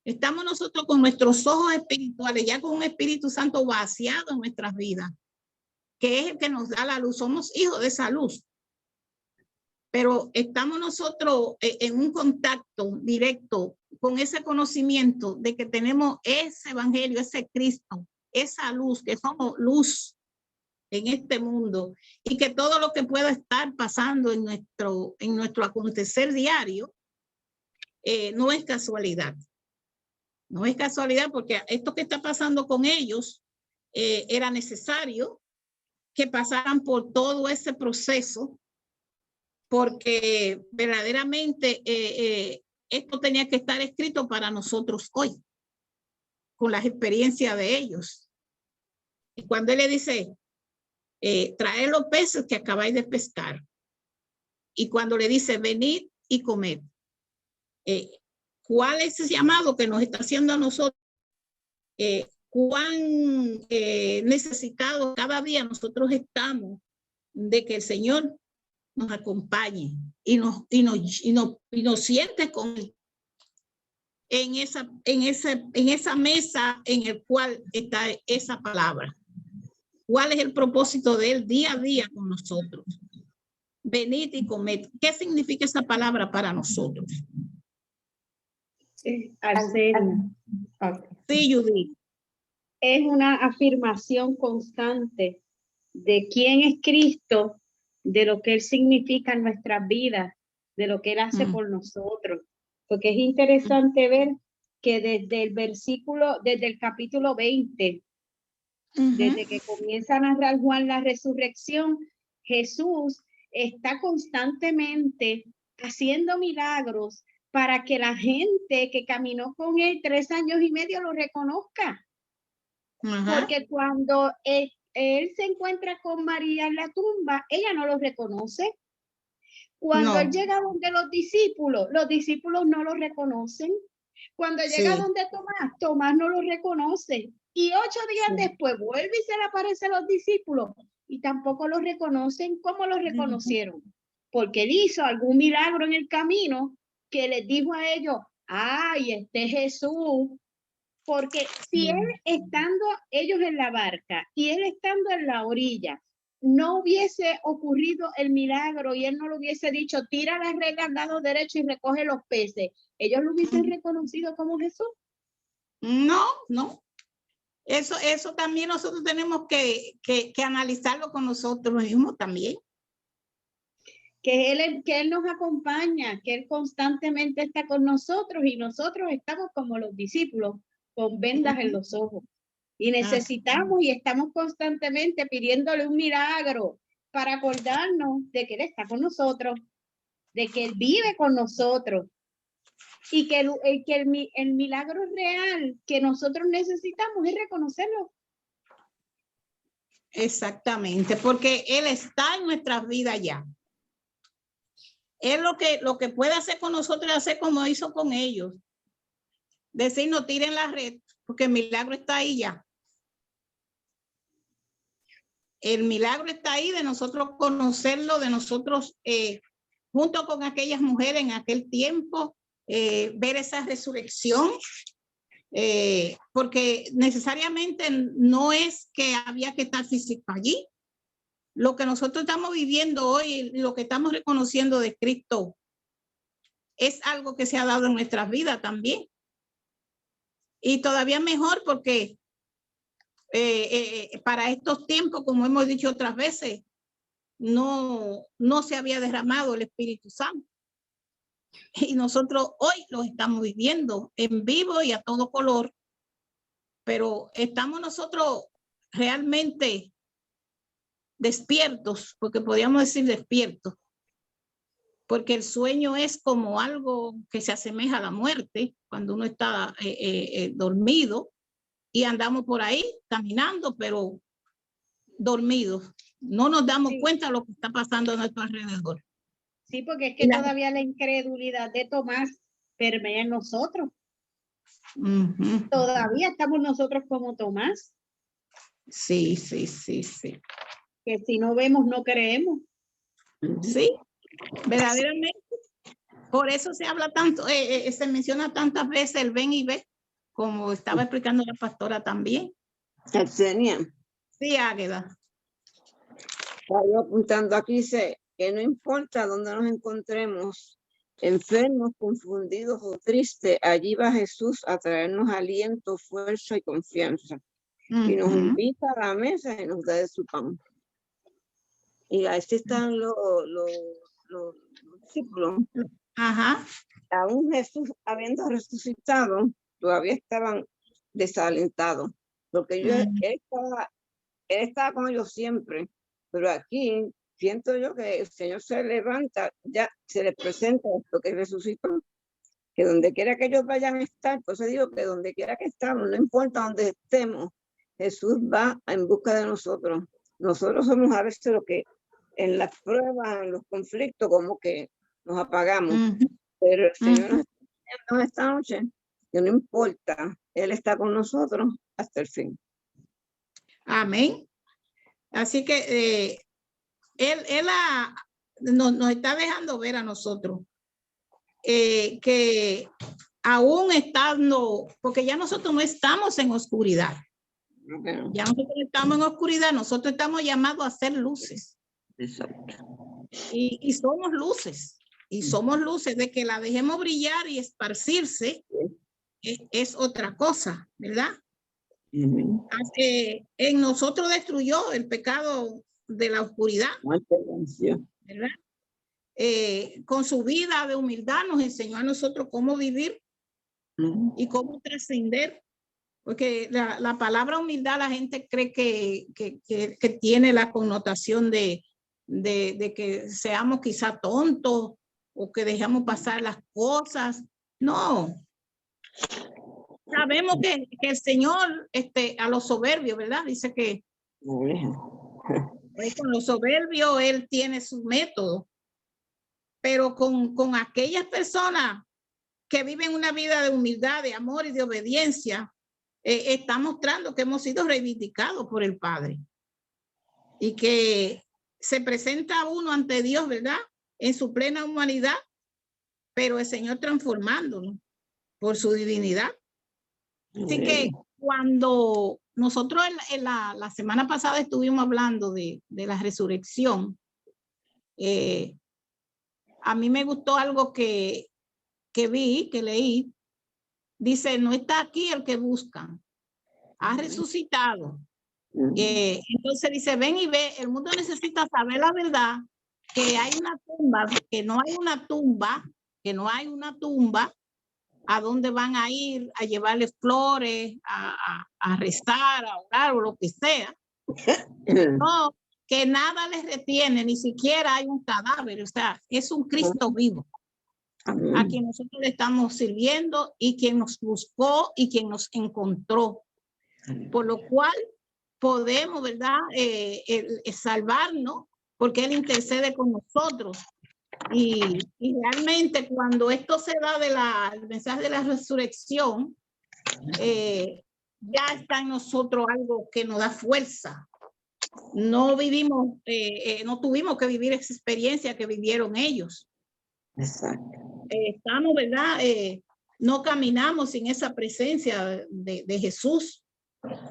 Estamos nosotros con nuestros ojos espirituales, ya con un Espíritu Santo vaciado en nuestras vidas, que es el que nos da la luz. Somos hijos de esa luz. Pero estamos nosotros en un contacto directo con ese conocimiento de que tenemos ese evangelio, ese Cristo, esa luz, que somos luz en este mundo y que todo lo que pueda estar pasando en nuestro acontecer diario no es casualidad. No es casualidad porque esto que está pasando con ellos era necesario que pasaran por todo ese proceso, porque verdaderamente esto tenía que estar escrito para nosotros hoy, con las experiencias de ellos. Y cuando Él le dice, traed los peces que acabáis de pescar, y cuando le dice, venid y comed, ¿cuál es ese llamado que nos está haciendo a nosotros? ¿Cuán necesitados cada día nosotros estamos de que el Señor nos acompañe y nos siente con él en esa mesa en el cual está esa palabra? ¿Cuál es el propósito de Él día a día con nosotros? Venid y comed. ¿Qué significa esa palabra para nosotros? Arsenio. Sí, Judith. Es una afirmación constante de quién es Cristo, de lo que Él significa en nuestras vidas, de lo que Él hace por nosotros. Porque es interesante ver que desde el capítulo 20, desde que comienza a narrar Juan la resurrección, Jesús está constantemente haciendo milagros para que la gente que caminó con Él 3 años y medio lo reconozca. Porque cuando él se encuentra con María en la tumba, ella no lo reconoce. Cuando él llega donde los discípulos no lo reconocen. Cuando llega donde Tomás no lo reconoce. Y 8 días después vuelve y se le aparece a los discípulos y tampoco lo reconocen. ¿Cómo lo reconocieron? Porque Él hizo algún milagro en el camino que les dijo a ellos, ay, este es Jesús. Porque si Él estando ellos en la barca y Él estando en la orilla, no hubiese ocurrido el milagro y Él no lo hubiese dicho, tira la red al lado derecho y recoge los peces, ¿ellos lo hubiesen reconocido como Jesús? No. Eso también nosotros tenemos que analizarlo con nosotros mismos también. que Él nos acompaña, que Él constantemente está con nosotros y nosotros estamos como los discípulos, con vendas en los ojos. Y necesitamos y estamos constantemente pidiéndole un milagro para acordarnos de que Él está con nosotros, de que Él vive con nosotros y que el milagro real que nosotros necesitamos es reconocerlo. Exactamente, porque Él está en nuestras vidas ya. Él lo que puede hacer con nosotros es hacer como hizo con ellos. Decir, no tiren la red, porque el milagro está ahí ya. El milagro está ahí de nosotros conocerlo, de nosotros, junto con aquellas mujeres en aquel tiempo, ver esa resurrección, porque necesariamente no es que había que estar físico allí. Lo que nosotros estamos viviendo hoy, lo que estamos reconociendo de Cristo, es algo que se ha dado en nuestras vidas también. Y todavía mejor porque para estos tiempos, como hemos dicho otras veces, no se había derramado el Espíritu Santo. Y nosotros hoy lo estamos viviendo en vivo y a todo color, pero estamos nosotros realmente despiertos, porque podríamos decir despiertos, porque el sueño es como algo que se asemeja a la muerte, cuando uno está dormido y andamos por ahí caminando, pero dormidos. No nos damos cuenta de lo que está pasando a nuestro alrededor. Sí, porque es que todavía la incredulidad de Tomás permea en nosotros. Todavía estamos nosotros como Tomás. Sí. Que si no vemos, no creemos. Sí, verdaderamente. Por eso se habla tanto, se menciona tantas veces el ven y ve, como estaba explicando la pastora también. Arsenia. Sí, Águeda. Estaba apuntando aquí, dice que no importa dónde nos encontremos, enfermos, confundidos o tristes, allí va Jesús a traernos aliento, fuerza y confianza. Y nos invita a la mesa y nos da de su pan. Y ahí están los discípulos. Ajá. Aún Jesús, habiendo resucitado, todavía estaban desalentados. Porque él estaba con ellos siempre. Pero aquí siento yo que el Señor se levanta, ya se les presenta esto que resucitó. Que donde quiera que ellos vayan a estar, pues digo que donde quiera que estamos, no importa donde estemos, Jesús va en busca de nosotros. Nosotros somos a veces lo que en las pruebas, en los conflictos, como que nos apagamos. Pero el Señor nos está diciendo esta noche que no importa, Él está con nosotros hasta el fin. Amén. Así que Él nos está dejando ver a nosotros que aún estando, porque ya nosotros no estamos en oscuridad. Ya nosotros estamos en oscuridad, nosotros estamos llamados a ser luces. Y somos luces. Y somos luces, de que la dejemos brillar y esparcirse es otra cosa, ¿verdad? En nosotros destruyó el pecado de la oscuridad, ¿verdad? Con su vida de humildad nos enseñó a nosotros cómo vivir y cómo trascender. Porque la palabra humildad la gente cree que tiene la connotación de que seamos quizá tontos o que dejamos pasar las cosas. No. Sabemos que el Señor a los soberbios, ¿verdad? Dice que pues, con los soberbios Él tiene su método. Pero con aquellas personas que viven una vida de humildad, de amor y de obediencia, está mostrando que hemos sido reivindicados por el Padre y que se presenta uno ante Dios, ¿verdad? En su plena humanidad, pero el Señor transformándolo por su divinidad. Así que cuando nosotros en la semana pasada estuvimos hablando de la resurrección, a mí me gustó algo que leí. Dice, no está aquí el que buscan, ha resucitado. Entonces dice, ven y ve, el mundo necesita saber la verdad que hay una tumba, que no hay una tumba, que no hay una tumba a donde van a ir a llevarle flores, a rezar, a orar o lo que sea. No, que nada les retiene, ni siquiera hay un cadáver, o sea, es un Cristo vivo a quien nosotros le estamos sirviendo y quien nos buscó y quien nos encontró, por lo cual podemos, ¿verdad? Salvarnos porque Él intercede con nosotros. Y realmente cuando esto se da el mensaje de la resurrección, ya está en nosotros algo que nos da fuerza. No vivimos, no tuvimos que vivir esa experiencia que vivieron ellos. Exacto. Estamos, ¿verdad? No caminamos sin esa presencia de Jesús.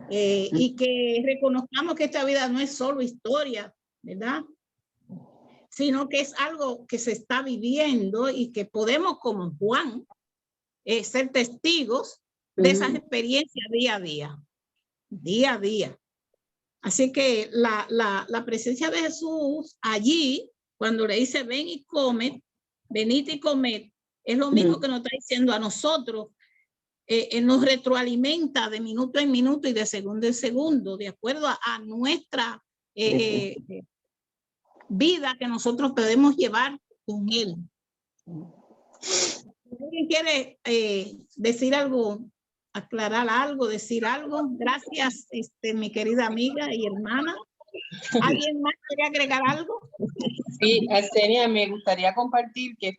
Y que reconozcamos que esta vida no es solo historia, ¿verdad? Sino que es algo que se está viviendo y que podemos, como Juan, ser testigos de esas experiencias día a día, día a día. Así que la presencia de Jesús allí, cuando le dice ven y come, venid y comed, es lo mismo que nos está diciendo a nosotros. Nos retroalimenta de minuto en minuto y de segundo en segundo, de acuerdo a nuestra vida que nosotros podemos llevar con Él. ¿Alguien quiere decir algo, aclarar algo, decir algo? Gracias, mi querida amiga y hermana. ¿Alguien más quiere agregar algo? Sí, Arsenia, me gustaría compartir que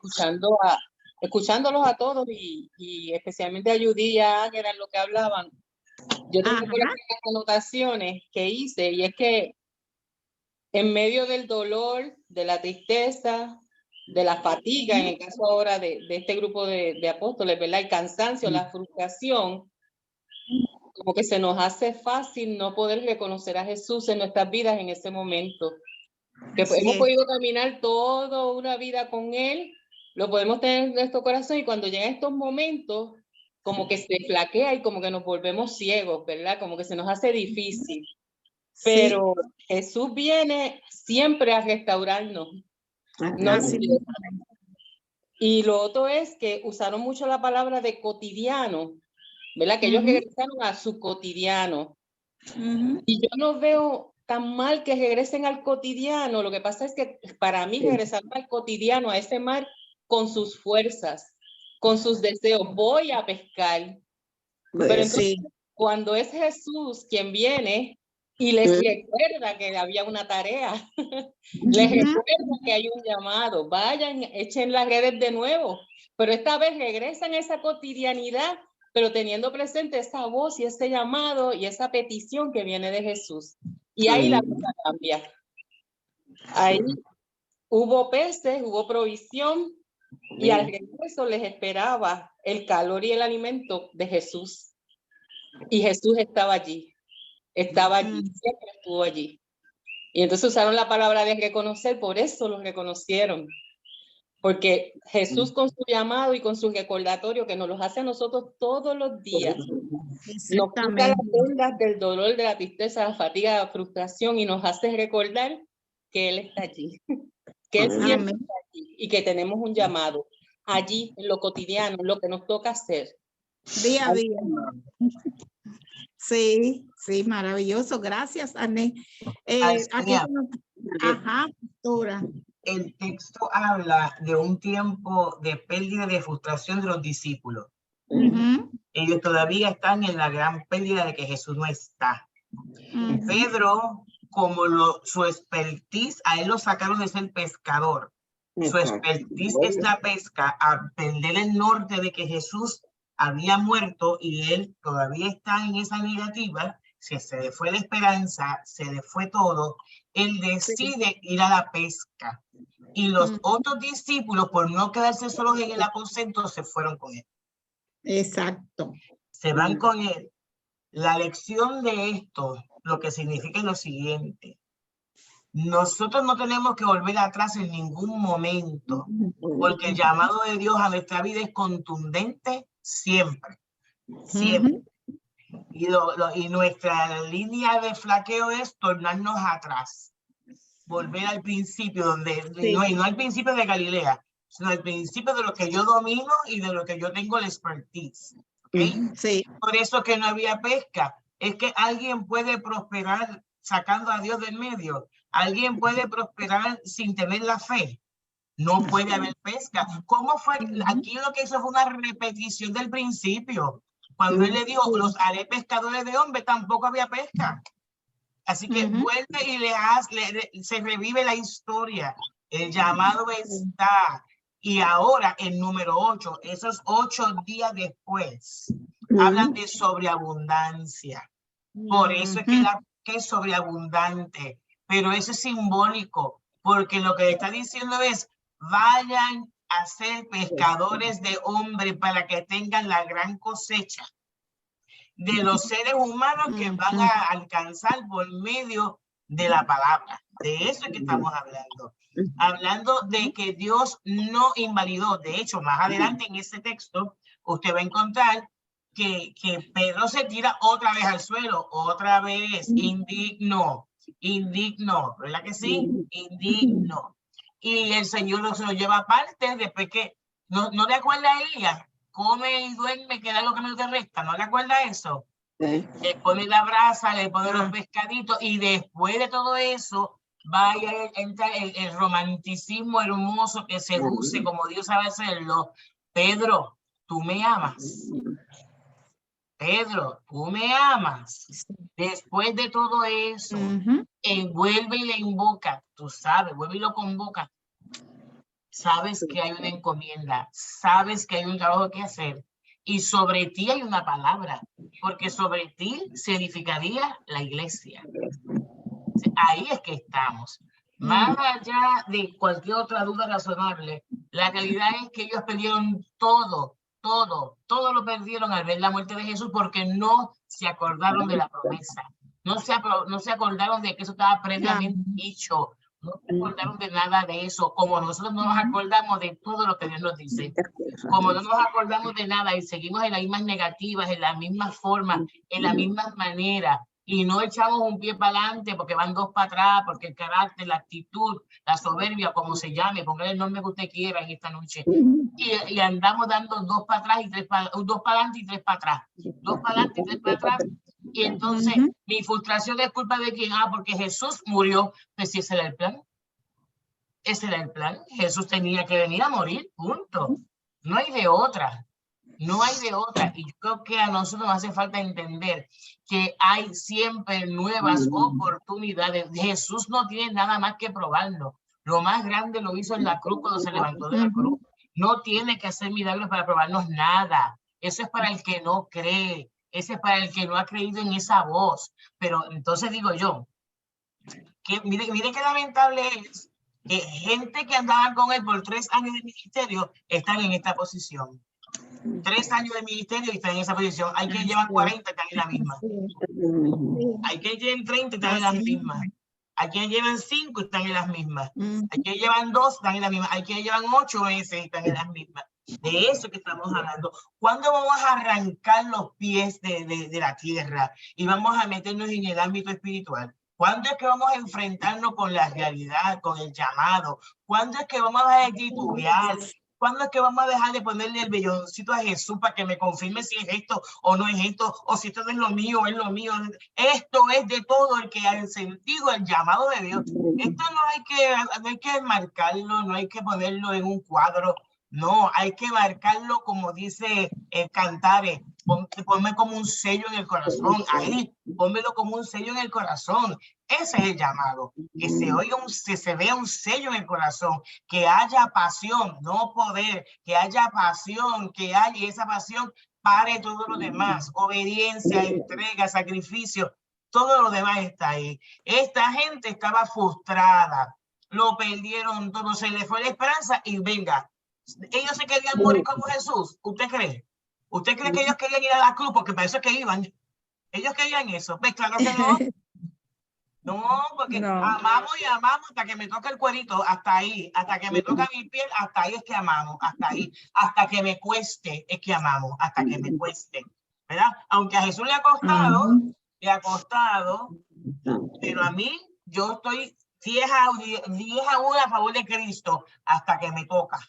escuchándolos a todos y especialmente a Judy y a Águeda en lo que hablaban, yo tengo por aquí unas anotaciones que hice, y es que en medio del dolor, de la tristeza, de la fatiga, en el caso ahora de este grupo de apóstoles, ¿verdad? El cansancio, la frustración, como que se nos hace fácil no poder reconocer a Jesús en nuestras vidas en ese momento. Que hemos podido caminar toda una vida con Él, lo podemos tener en nuestro corazón, y cuando llegan estos momentos, como que se flaquea y como que nos volvemos ciegos, ¿verdad? Como que se nos hace difícil. Pero Jesús viene siempre a restaurarnos. No, y lo otro es que usaron mucho la palabra de cotidiano, ¿verdad? Que ellos regresaron a su cotidiano. Y yo no veo tan mal que regresen al cotidiano. Lo que pasa es que para mí regresar al cotidiano, a ese mar, con sus fuerzas, con sus deseos, voy a pescar. Pero entonces, cuando es Jesús quien viene y les recuerda que había una tarea, les recuerda que hay un llamado, vayan, echen las redes de nuevo, pero esta vez regresan a esa cotidianidad, pero teniendo presente esa voz y ese llamado y esa petición que viene de Jesús. Y ahí la cosa cambia. Ahí hubo peces, hubo provisión, y al regreso les esperaba el calor y el alimento de Jesús. Y Jesús estaba allí, siempre estuvo allí. Y entonces usaron la palabra de reconocer, por eso lo reconocieron. Porque Jesús con su llamado y con su recordatorio, que nos los hace a nosotros todos los días, nos quita las ondas del dolor, de la tristeza, la fatiga, la frustración, y nos hace recordar que Él está allí, que Él siempre está allí, y que tenemos un llamado allí, en lo cotidiano, en lo que nos toca hacer. Día a día. Sí, maravilloso. Gracias, Ané. Pastora. El texto habla de un tiempo de pérdida, de frustración de los discípulos. Ellos todavía están en la gran pérdida de que Jesús no está. Pedro, como su expertise, a él lo sacaron de ser pescador. Su expertise es la pesca, a perder el norte de que Jesús había muerto y él todavía está en esa negativa. Se le fue la esperanza, se le fue todo. Él decide ir a la pesca. Y los otros discípulos, por no quedarse solos en el aposento, se fueron con él. Exacto. Se van con él. La lección de esto, lo que significa es lo siguiente. Nosotros no tenemos que volver atrás en ningún momento, porque el llamado de Dios a nuestra vida es contundente siempre. Siempre. Y nuestra línea de flaqueo es tornarnos atrás. volver al principio, donde Sí. no al principio de Galilea, sino al principio de lo que yo domino y de lo que yo tengo la expertise. ¿Okay? Sí. Por eso que no había pesca. Es que alguien puede prosperar sacando a Dios del medio. Alguien puede prosperar sin tener la fe. No puede haber pesca. ¿Cómo fue? Aquí lo que hizo fue una repetición del principio. Cuando él le dijo, los haré pescadores de hombres, tampoco había pesca. Así que vuelve y se revive la historia. El llamado está. Y ahora, el número 8, esos 8 días después, hablan de sobreabundancia. Por eso es que es sobreabundante. Pero eso es simbólico, porque lo que le está diciendo es, vayan a ser pescadores de hombres para que tengan la gran cosecha de los seres humanos que van a alcanzar por medio de la palabra. De eso es que estamos hablando. Hablando de que Dios no invalidó. De hecho, más adelante en ese texto, usted va a encontrar que Pedro se tira otra vez al suelo, otra vez, indigno, ¿verdad que sí? Indigno. Y el Señor se lo lleva aparte después que, ¿no le acuerda a Elías? Come y duerme, que da lo que no te resta, ¿no le acuerda eso? Le pone la brasa, le pone los pescaditos y después de todo eso vaya a entrar el romanticismo hermoso que se use como Dios sabe hacerlo. Pedro, tú me amas. Pedro, tú me amas. Después de todo eso, vuelve y le invoca, tú sabes, vuelve y lo convoca. Sabes que hay una encomienda, sabes que hay un trabajo que hacer y sobre ti hay una palabra, porque sobre ti se edificaría la iglesia. Ahí es que estamos. Más allá de cualquier otra duda razonable, la realidad es que ellos perdieron todo lo perdieron al ver la muerte de Jesús porque no se acordaron de la promesa. No se acordaron de que eso estaba previamente dicho. No se acordaron de nada de eso, como nosotros no nos acordamos de todo lo que Dios nos dice. Como no nos acordamos de nada y seguimos en las mismas negativas, en la misma forma, en la misma manera, y no echamos un pie para adelante porque van 2 para atrás, porque el carácter, la actitud, la soberbia, como se llame, pongan el nombre que usted quiera en esta noche, y andamos dando 2 para atrás y 2 para adelante y 3 para atrás, 2 para adelante y 3 para atrás. Y entonces mi frustración es culpa de quién, porque Jesús murió. Pues si ese era el plan, ese era el plan. Jesús tenía que venir a morir, punto. No hay de otra, no hay de otra. Y yo creo que a nosotros nos hace falta entender que hay siempre nuevas oportunidades. Jesús no tiene nada más que probarlo. Lo más grande lo hizo en la cruz cuando se levantó de la cruz. No tiene que hacer milagros para probarnos nada. Eso es para el que no cree. Ese es para el que no ha creído en esa voz. Pero entonces digo yo, que mire qué lamentable es que gente que andaba con él por 3 años de ministerio están en esta posición. 3 años de ministerio y están en esa posición. Hay que llevan 40, están en la misma. Hay que llevan 30, están en las mismas. Hay quienes llevan 5 y están en las mismas. Hay quienes llevan 2, están en las mismas. Hay quienes llevan 8 meses y están en las mismas. De eso que estamos hablando. ¿Cuándo vamos a arrancar los pies de la tierra y vamos a meternos en el ámbito espiritual? ¿Cuándo es que vamos a enfrentarnos con la realidad, con el llamado? ¿Cuándo es que vamos a titubear? ¿Cuándo es que vamos a dejar de ponerle el velloncito a Jesús para que me confirme si es esto o no es esto, o si esto no es lo mío o es lo mío? Esto es de todo el que ha sentido el llamado de Dios. Esto no hay que marcarlo, no hay que ponerlo en un cuadro. No, hay que marcarlo como dice el Cantares. Ponme como un sello en el corazón. Ahí, pónmelo como un sello en el corazón. Ese es el llamado. Que se vea un sello en el corazón. Que haya pasión, no poder. Que haya pasión, que haya esa pasión pare todo lo demás. Obediencia, entrega, sacrificio. Todo lo demás está ahí. Esta gente estaba frustrada. Lo perdieron todo. Se le fue la esperanza y venga. Ellos se querían morir como Jesús. ¿Usted cree? ¿Usted cree que ellos querían ir a la cruz? Porque para eso es que iban. Ellos querían eso. Pues claro que no. No, porque amamos y amamos hasta que me toca el cuerito, hasta ahí. Hasta que me toca mi piel, hasta ahí es que amamos. Hasta ahí. Hasta que me cueste es que amamos. Hasta que me cueste. ¿Verdad? Aunque a Jesús le ha costado, pero a mí, yo estoy 10 aún a favor de Cristo hasta que me toca.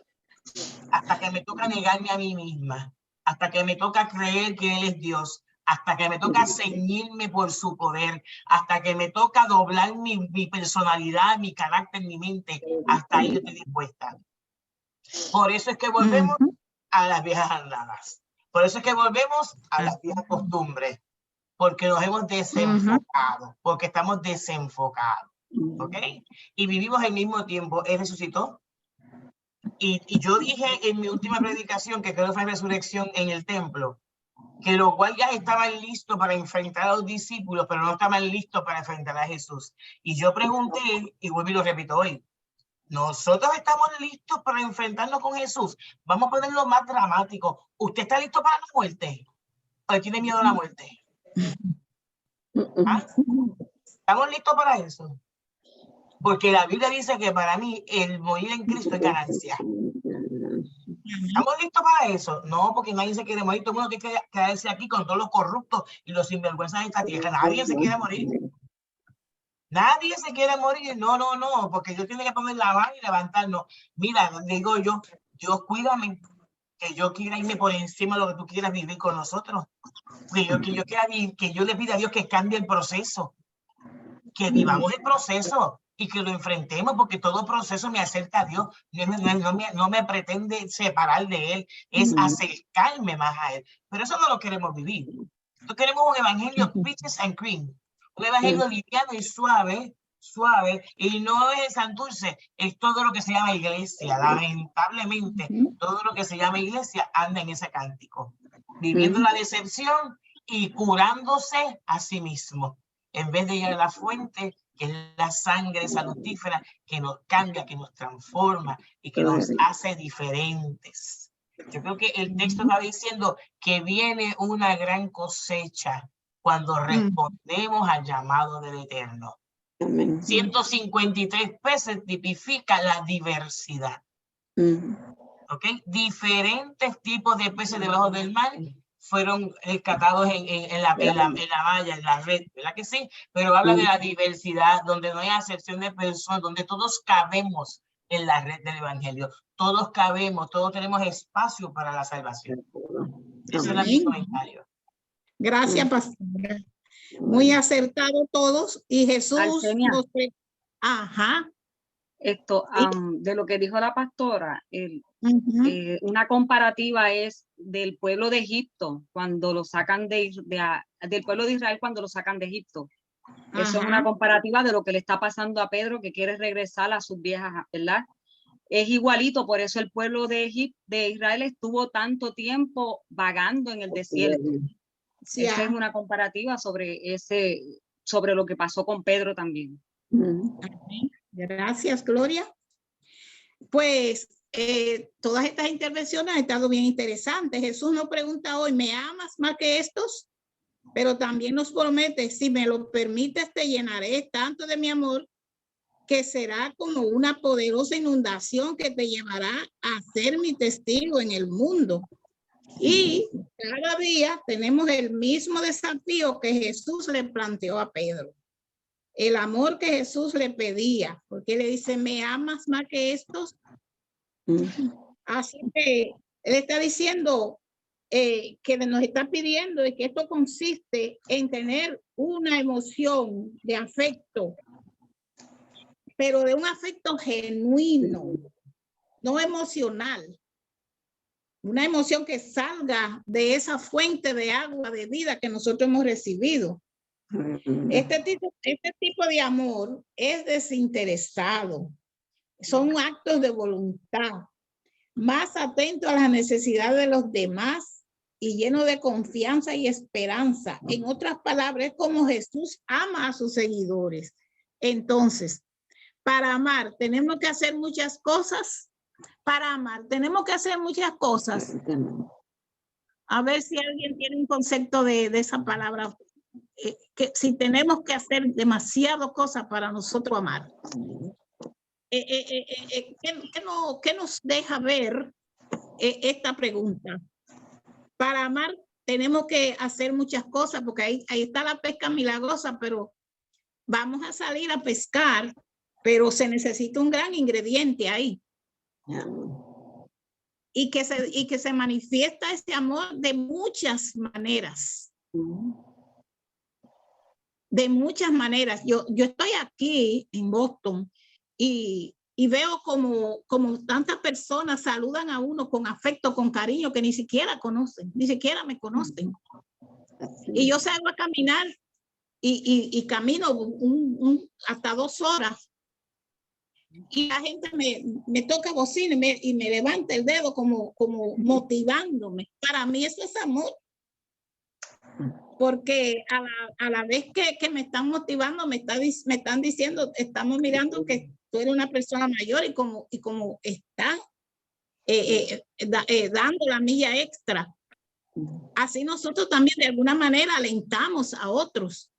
Hasta que me toca negarme a mí misma. Hasta que me toca creer que Él es Dios. Hasta que me toca ceñirme por su poder. Hasta que me toca doblar mi personalidad, mi carácter, mi mente. Hasta ahí yo estoy dispuesta. Por eso es que volvemos a las viejas andadas. Por eso es que volvemos a las viejas costumbres. Porque nos hemos desenfocado. Porque estamos desenfocados. ¿Ok? Y vivimos el mismo tiempo. Él resucitó. Y yo dije en mi última predicación, que creo que fue resurrección en el templo, que los guardias estaban listos para enfrentar a los discípulos, pero no estaban listos para enfrentar a Jesús. Y yo pregunté, y vuelvo y lo repito hoy, ¿nosotros estamos listos para enfrentarnos con Jesús? Vamos a ponerlo más dramático. ¿Usted está listo para la muerte? ¿O tiene miedo a la muerte? ¿Ah? ¿Estamos listos para eso? Porque la Biblia dice que para mí el morir en Cristo es ganancia. ¿Estamos listos para eso? No, porque nadie se quiere morir. Todo el mundo tiene que quedarse aquí con todos los corruptos y los sinvergüenzas de esta tierra. Nadie se quiere morir. Nadie se quiere morir. No, no, no, porque Dios tiene que poner la mano y levantarnos. Mira, digo yo, Dios cuídame, que yo quiera irme por encima de lo que tú quieras vivir con nosotros. Que yo le pida a Dios que cambie el proceso. Que vivamos el proceso y que lo enfrentemos, porque todo proceso me acerca a Dios. No me pretende separar de Él, es acercarme más a Él. Pero eso no lo queremos vivir. Nosotros queremos un evangelio peaches and cream, un evangelio liviano y suave, y no es Santurce, es todo lo que se llama iglesia. Lamentablemente, todo lo que se llama iglesia anda en ese cántico, viviendo la decepción y curándose a sí mismo, en vez de ir a la fuente, que es la sangre salutífera, que nos cambia, que nos transforma y que nos hace diferentes. Yo creo que el texto está diciendo que viene una gran cosecha cuando respondemos al llamado del Eterno. 153 peces tipifica la diversidad. ¿Ok? Diferentes tipos de peces debajo del mar fueron rescatados en la malla, en la red, ¿verdad que sí? Pero habla de la diversidad, donde no hay acepción de personas, donde todos cabemos en la red del evangelio. Todos cabemos, todos tenemos espacio para la salvación. Ese era mi comentario. Gracias, pastora. Muy acertado todos. Y Jesús nos... Ajá. Esto, de lo que dijo la pastora, una comparativa es del pueblo de Egipto cuando lo sacan del pueblo de Israel cuando lo sacan de Egipto. Eso es una comparativa de lo que le está pasando a Pedro, que quiere regresar a sus viejas, ¿verdad? Es igualito, por eso el pueblo de Israel estuvo tanto tiempo vagando en el desierto. Sí, esa es una comparativa sobre lo que pasó con Pedro también. Gracias, Gloria. Pues todas estas intervenciones han estado bien interesantes. Jesús nos pregunta hoy, ¿me amas más que estos? Pero también nos promete, si me lo permites, te llenaré tanto de mi amor que será como una poderosa inundación que te llevará a ser mi testigo en el mundo. Y cada día tenemos el mismo desafío que Jesús le planteó a Pedro. El amor que Jesús le pedía, porque le dice, ¿me amas más que estos? Así que él está diciendo que nos está pidiendo y que esto consiste en tener una emoción de afecto, pero de un afecto genuino, no emocional. Una emoción que salga de esa fuente de agua de vida que nosotros hemos recibido. Este tipo de amor es desinteresado. Son actos de voluntad, más atento a las necesidades de los demás y lleno de confianza y esperanza. En otras palabras, es como Jesús ama a sus seguidores. Entonces, para amar, tenemos que hacer muchas cosas. Para amar, tenemos que hacer muchas cosas. A ver si alguien tiene un concepto de esa palabra. Que si tenemos que hacer demasiadas cosas para nosotros amar. ¿Qué nos deja ver esta pregunta? Para amar tenemos que hacer muchas cosas, porque ahí está la pesca milagrosa, pero vamos a salir a pescar pero se necesita un gran ingrediente ahí. Y que se manifiesta ese amor de muchas maneras. De muchas maneras. Yo estoy aquí en Boston y veo como tantas personas saludan a uno con afecto, con cariño, que ni siquiera conocen, ni siquiera me conocen. Y yo salgo a caminar y camino hasta 2 horas. Y la gente me toca bocina y me levanta el dedo como motivándome. Para mí eso es amor. Porque a la vez que me están motivando, me están diciendo, estamos mirando que tú eres una persona mayor y como está dando la milla extra. Así nosotros también de alguna manera alentamos a otros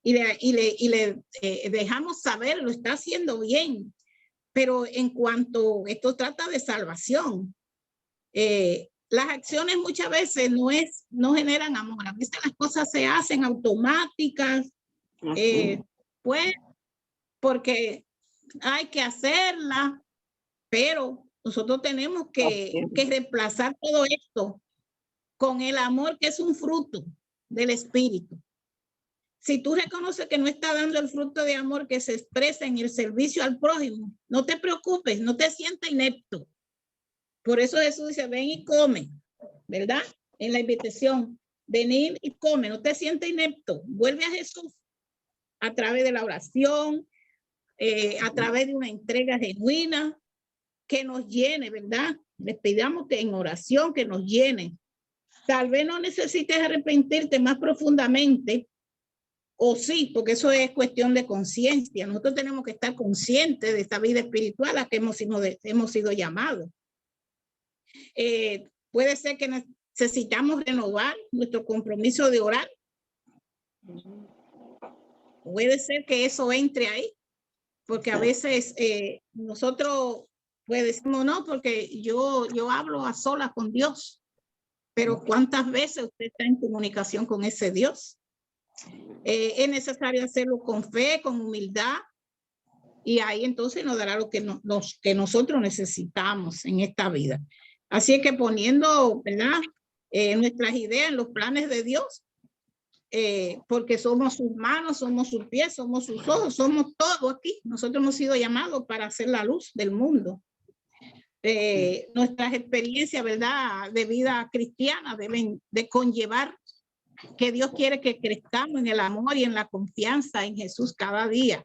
y le dejamos saber, lo está haciendo bien. Pero en cuanto esto trata de salvación, las acciones muchas veces no generan amor. A veces las cosas se hacen automáticas, pues porque hay que hacerlas, pero nosotros tenemos que reemplazar todo esto con el amor, que es un fruto del Espíritu. Si tú reconoces que no está dando el fruto de amor que se expresa en el servicio al prójimo, no te preocupes, no te sientas inepto. Por eso Jesús dice, ven y come, ¿verdad? En la invitación, venir y come, no te sientas inepto. Vuelve a Jesús a través de la oración, a través de una entrega genuina que nos llene, ¿verdad? Les pidamos que en oración que nos llene. Tal vez no necesites arrepentirte más profundamente, o sí, porque eso es cuestión de conciencia. Nosotros tenemos que estar conscientes de esta vida espiritual a que hemos sido llamados. Puede ser que necesitamos renovar nuestro compromiso de orar. Puede ser que eso entre ahí, porque a veces nosotros pues decimos no, porque yo hablo a solas con Dios. Pero ¿cuántas veces usted está en comunicación con ese Dios? Es necesario hacerlo con fe, con humildad, y ahí entonces nos dará lo que nosotros necesitamos en esta vida. Así es que poniendo, ¿verdad? Nuestras ideas en los planes de Dios, porque somos sus manos, somos sus pies, somos sus ojos, somos todo aquí. Nosotros hemos sido llamados para hacer la luz del mundo. Nuestras experiencias, ¿verdad?, de vida cristiana deben de conllevar que Dios quiere que crezcamos en el amor y en la confianza en Jesús cada día,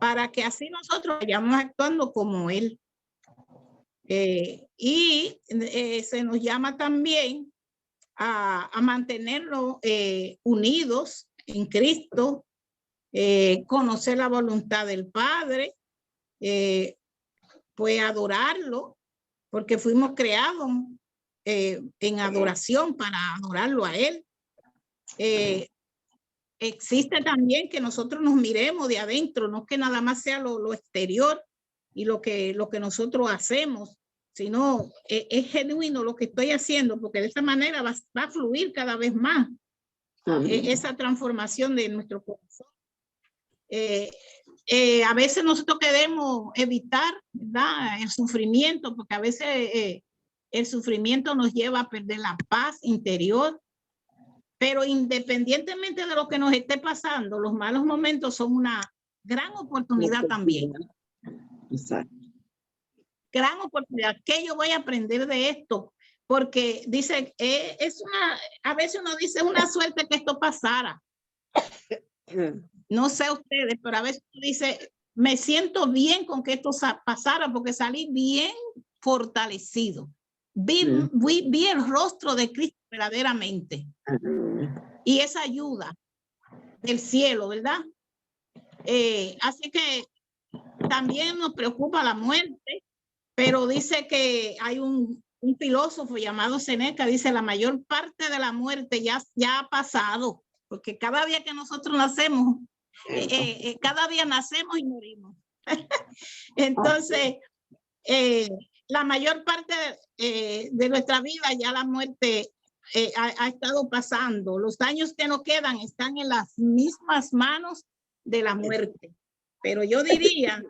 para que así nosotros vayamos actuando como Él. Y se nos llama también a mantenernos unidos en Cristo, conocer la voluntad del Padre, pues adorarlo, porque fuimos creados en adoración para adorarlo a Él. Existe también que nosotros nos miremos de adentro, no que nada más sea lo exterior y lo que nosotros hacemos, sino es genuino lo que estoy haciendo, porque de esa manera va a fluir cada vez más esa transformación de nuestro corazón. A veces nosotros queremos evitar, ¿verdad?, el sufrimiento, porque a veces el sufrimiento nos lleva a perder la paz interior. Pero independientemente de lo que nos esté pasando, los malos momentos son una gran oportunidad también. Exacto. Gran oportunidad. ¿Qué yo voy a aprender de esto? Porque dice, a veces uno dice, es una suerte que esto pasara. No sé ustedes, pero a veces uno dice, me siento bien con que esto pasara porque salí bien fortalecido. Vi el rostro de Cristo verdaderamente. Y esa ayuda del cielo, ¿verdad? Así que también nos preocupa la muerte, pero dice que hay un filósofo llamado Seneca, dice la mayor parte de la muerte ya ha pasado, porque cada día que nosotros nacemos, cada día nacemos y morimos. Entonces, la mayor parte de nuestra vida ya la muerte ha estado pasando. Los años que nos quedan están en las mismas manos de la muerte. pero yo diría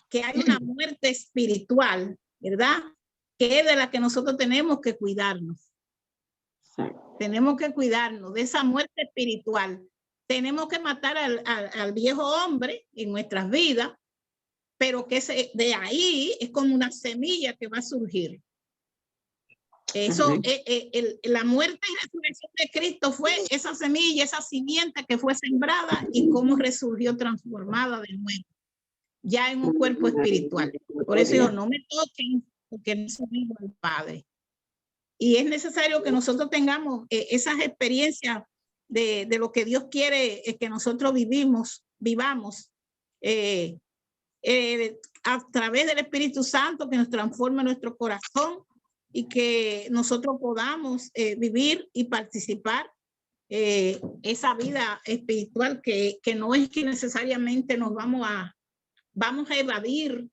que hay una muerte espiritual, ¿verdad? Que es de la que nosotros tenemos que cuidarnos. Tenemos que cuidarnos de esa muerte espiritual. Tenemos que matar al viejo hombre en nuestras vidas, pero que de ahí es como una semilla que va a surgir. Eso, la muerte y resurrección de Cristo fue esa semilla, esa simiente que fue sembrada y cómo resurgió transformada de nuevo, ya en un cuerpo espiritual. Por eso yo no me toquen, porque no soy hijo del Padre. Y es necesario que nosotros tengamos esas experiencias de lo que Dios quiere que nosotros vivamos a través del Espíritu Santo, que nos transforme nuestro corazón y que nosotros podamos vivir y participar esa vida espiritual que no es que necesariamente nos vamos a evadir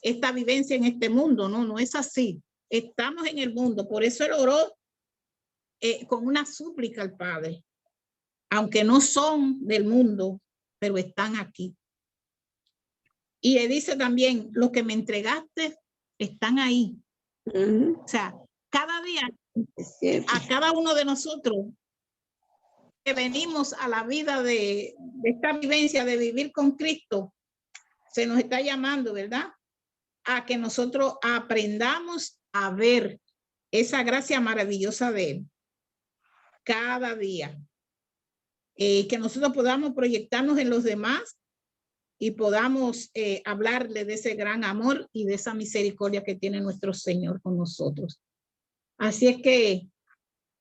esta vivencia en este mundo. No es así. Estamos en el mundo. Por eso él oró con una súplica al Padre, aunque no son del mundo, pero están aquí. Y él dice también, los que me entregaste están ahí. O sea, cada día, a cada uno de nosotros que venimos a la vida de esta vivencia de vivir con Cristo, se nos está llamando, ¿verdad? A que nosotros aprendamos a ver esa gracia maravillosa de Él cada día. Que nosotros podamos proyectarnos en los demás y podamos hablarle de ese gran amor y de esa misericordia que tiene nuestro Señor con nosotros. Así es que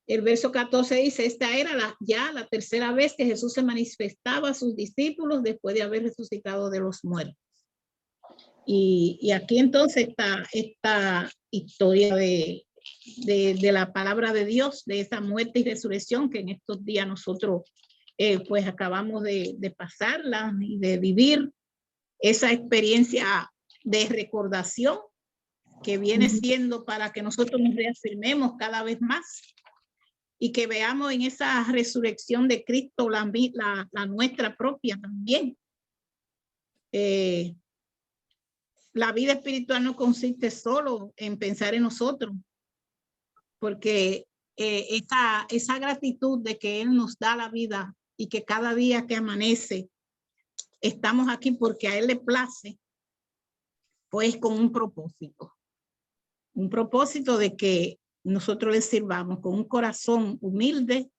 el verso 14 dice, esta era ya la tercera vez que Jesús se manifestaba a sus discípulos después de haber resucitado de los muertos. Y aquí entonces está esta historia de la palabra de Dios, de esa muerte y resurrección que en estos días nosotros pues acabamos de pasarla y de vivir esa experiencia de recordación que viene siendo para que nosotros nos reafirmemos cada vez más y que veamos en esa resurrección de Cristo la nuestra propia también. La vida espiritual no consiste solo en pensar en nosotros, porque esa gratitud de que Él nos da la vida y que cada día que amanece estamos aquí porque a Él le place, pues con un propósito de que nosotros le sirvamos con un corazón humilde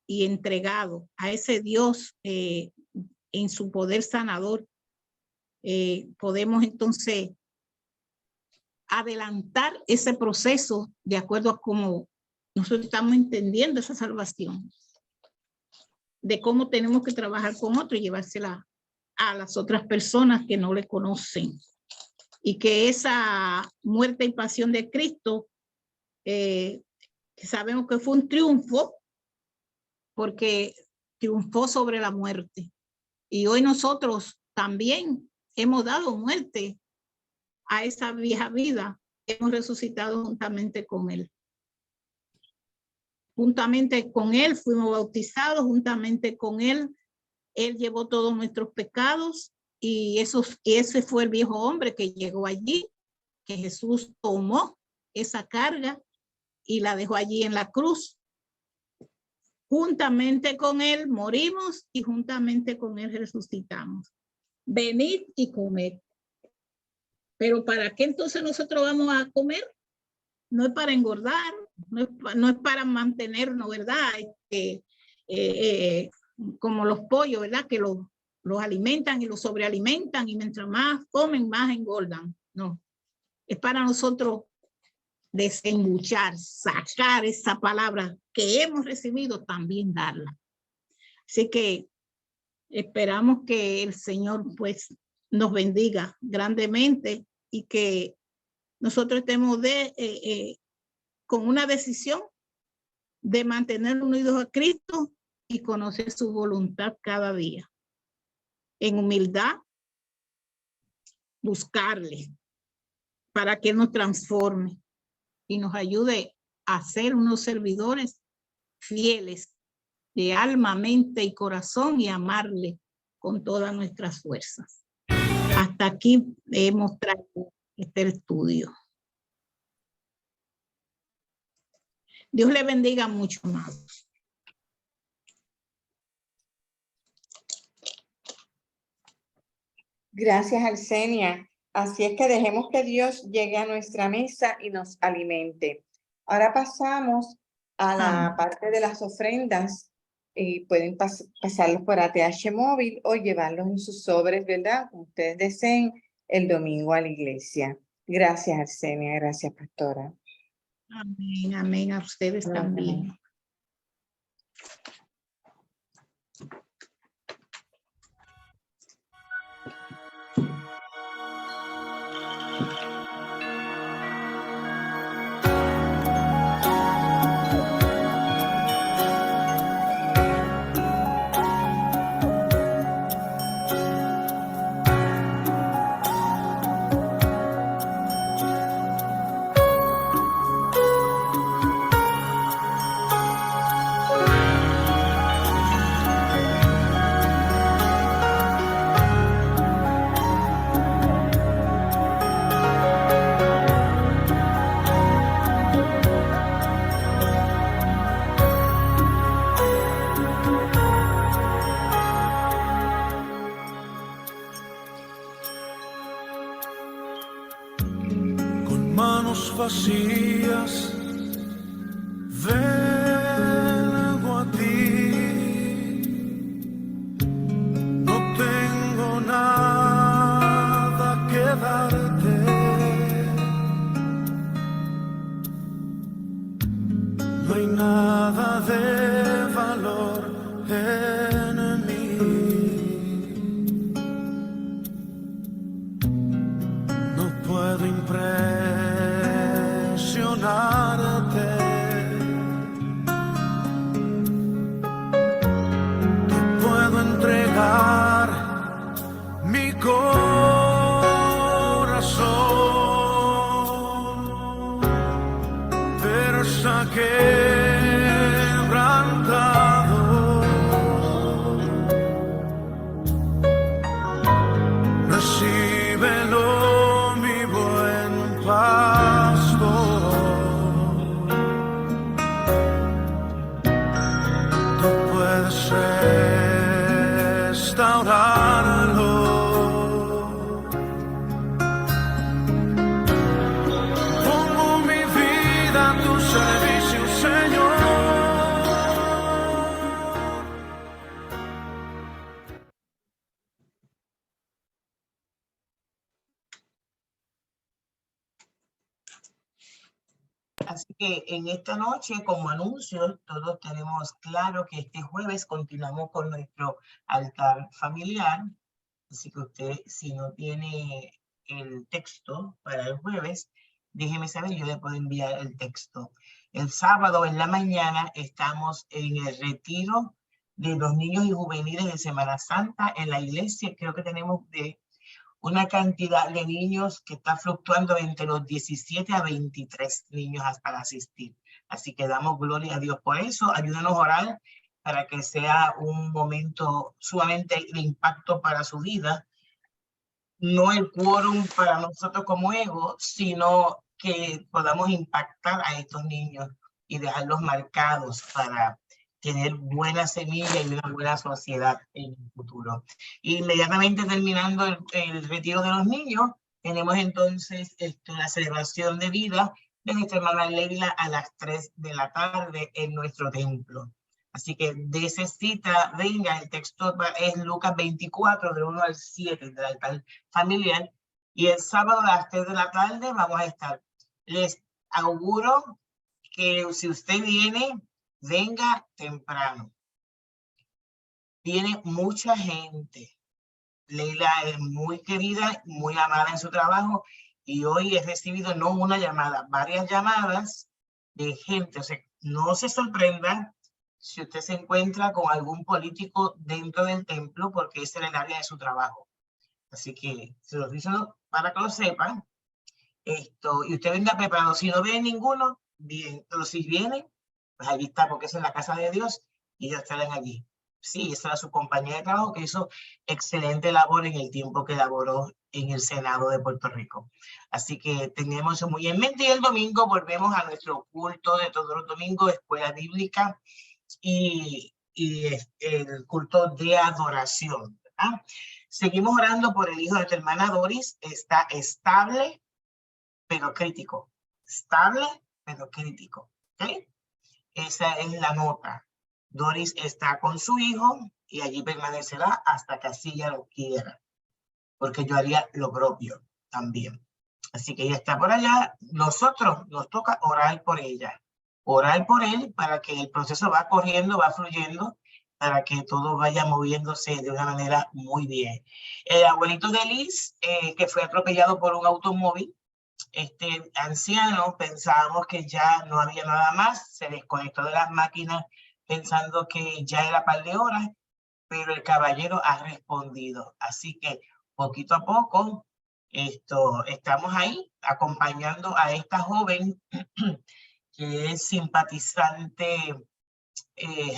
y entregado a ese Dios en su poder sanador. Podemos entonces adelantar ese proceso de acuerdo a cómo nosotros estamos entendiendo esa salvación, de cómo tenemos que trabajar con otros y llevársela a las otras personas que no le conocen, y que esa muerte y pasión de Cristo que sabemos que fue un triunfo porque triunfó sobre la muerte, y hoy nosotros también hemos dado muerte a esa vieja vida, hemos resucitado juntamente con Él. Juntamente con Él fuimos bautizados, juntamente con Él llevó todos nuestros pecados, y ese fue el viejo hombre que llegó allí, que Jesús tomó esa carga y la dejó allí en la cruz. Juntamente con Él morimos y juntamente con Él resucitamos. Venid y comed. Pero ¿para qué entonces nosotros vamos a comer? No es para engordar, no es para mantenernos, ¿verdad? Como los pollos, ¿verdad? Que los alimentan y los sobrealimentan, y mientras más comen, más engordan. No, es para nosotros desembuchar, sacar esa palabra que hemos recibido, también darla. Así que esperamos que el Señor pues nos bendiga grandemente y que nosotros estemos con una decisión de mantener unidos a Cristo y conocer su voluntad cada día. En humildad, buscarle para que nos transforme y nos ayude a ser unos servidores fieles de alma, mente y corazón, y amarle con todas nuestras fuerzas. hasta aquí hemos traído este estudio. Dios le bendiga mucho más. Gracias, Arsenia. Así es que dejemos que Dios llegue a nuestra mesa y nos alimente. Ahora pasamos a la parte de las ofrendas. Pueden pasarlos por ATH móvil o llevarlos en sus sobres, ¿verdad? Como ustedes deseen, el domingo a la iglesia. Gracias, Arsenia. Gracias, pastora. Amén, amén. A ustedes también. Manos vacías, vengo a ti. No tengo nada que darte. No hay nada de valor en mí. No puedo impresionarte. Te puedo entregar mi corazón, pero está quebrantado. Recíbelo, mi buen pastor. Tú puedes restaurarlo. Pongo mi vida a tu servicio, Señor. Así que en esta noche, como anuncio, todos tenemos claro que este jueves continuamos con nuestro altar familiar. Así que usted, si no tiene el texto para el jueves, déjeme saber, yo le puedo enviar el texto. El sábado en la mañana estamos en el retiro de los niños y juveniles de Semana Santa en la iglesia. Creo que tenemos de una cantidad de niños que está fluctuando entre los 17 a 23 niños para asistir. Así que damos gloria a Dios por eso. Ayúdenos a orar para que sea un momento sumamente de impacto para su vida. No el quórum para nosotros como ego, sino que podamos impactar a estos niños y dejarlos marcados para tener buena semilla y una buena sociedad en el futuro. Inmediatamente terminando el retiro de los niños, tenemos entonces la celebración de vida de nuestra hermana Leila a las 3 de la tarde en nuestro templo. Así que de esa cita, venga, el texto es Lucas 24, del 1 al 7 del altar familiar. Y el sábado a las 3 de la tarde vamos a estar. Les auguro que si usted viene, venga temprano. Viene mucha gente. Leila es muy querida, muy amada en su trabajo. Y hoy he recibido no una llamada, varias llamadas de gente. O sea, no se sorprenda si usted se encuentra con algún político dentro del templo, porque ese es el área de su trabajo. Así que se los digo para que lo sepan. Y usted venga preparado. Si no ve ninguno, bien. Pero si viene, pues ahí está, porque es en la casa de Dios y ellos estarán allí. Sí, esa era su compañera de trabajo que hizo excelente labor en el tiempo que laboró en el Senado de Puerto Rico. Así que tenemos eso muy en mente y el domingo volvemos a nuestro culto de todos los domingos, escuela bíblica y el culto de adoración, ¿verdad? Seguimos orando por el hijo de tu hermana Doris. Está estable, pero crítico. Estable, pero crítico. ¿Okay? Esa es la nota. Doris está con su hijo y allí permanecerá hasta que así ella lo quiera. Porque yo haría lo propio también. Así que ella está por allá. Nosotros nos toca orar por ella. Orar por él para que el proceso va corriendo, va fluyendo, para que todo vaya moviéndose de una manera muy bien. El abuelito de Liz, que fue atropellado por un automóvil, anciano, pensábamos que ya no había nada más, se desconectó de las máquinas pensando que ya era par de horas, pero el caballero ha respondido. Así que poquito a poco estamos ahí acompañando a esta joven que es simpatizante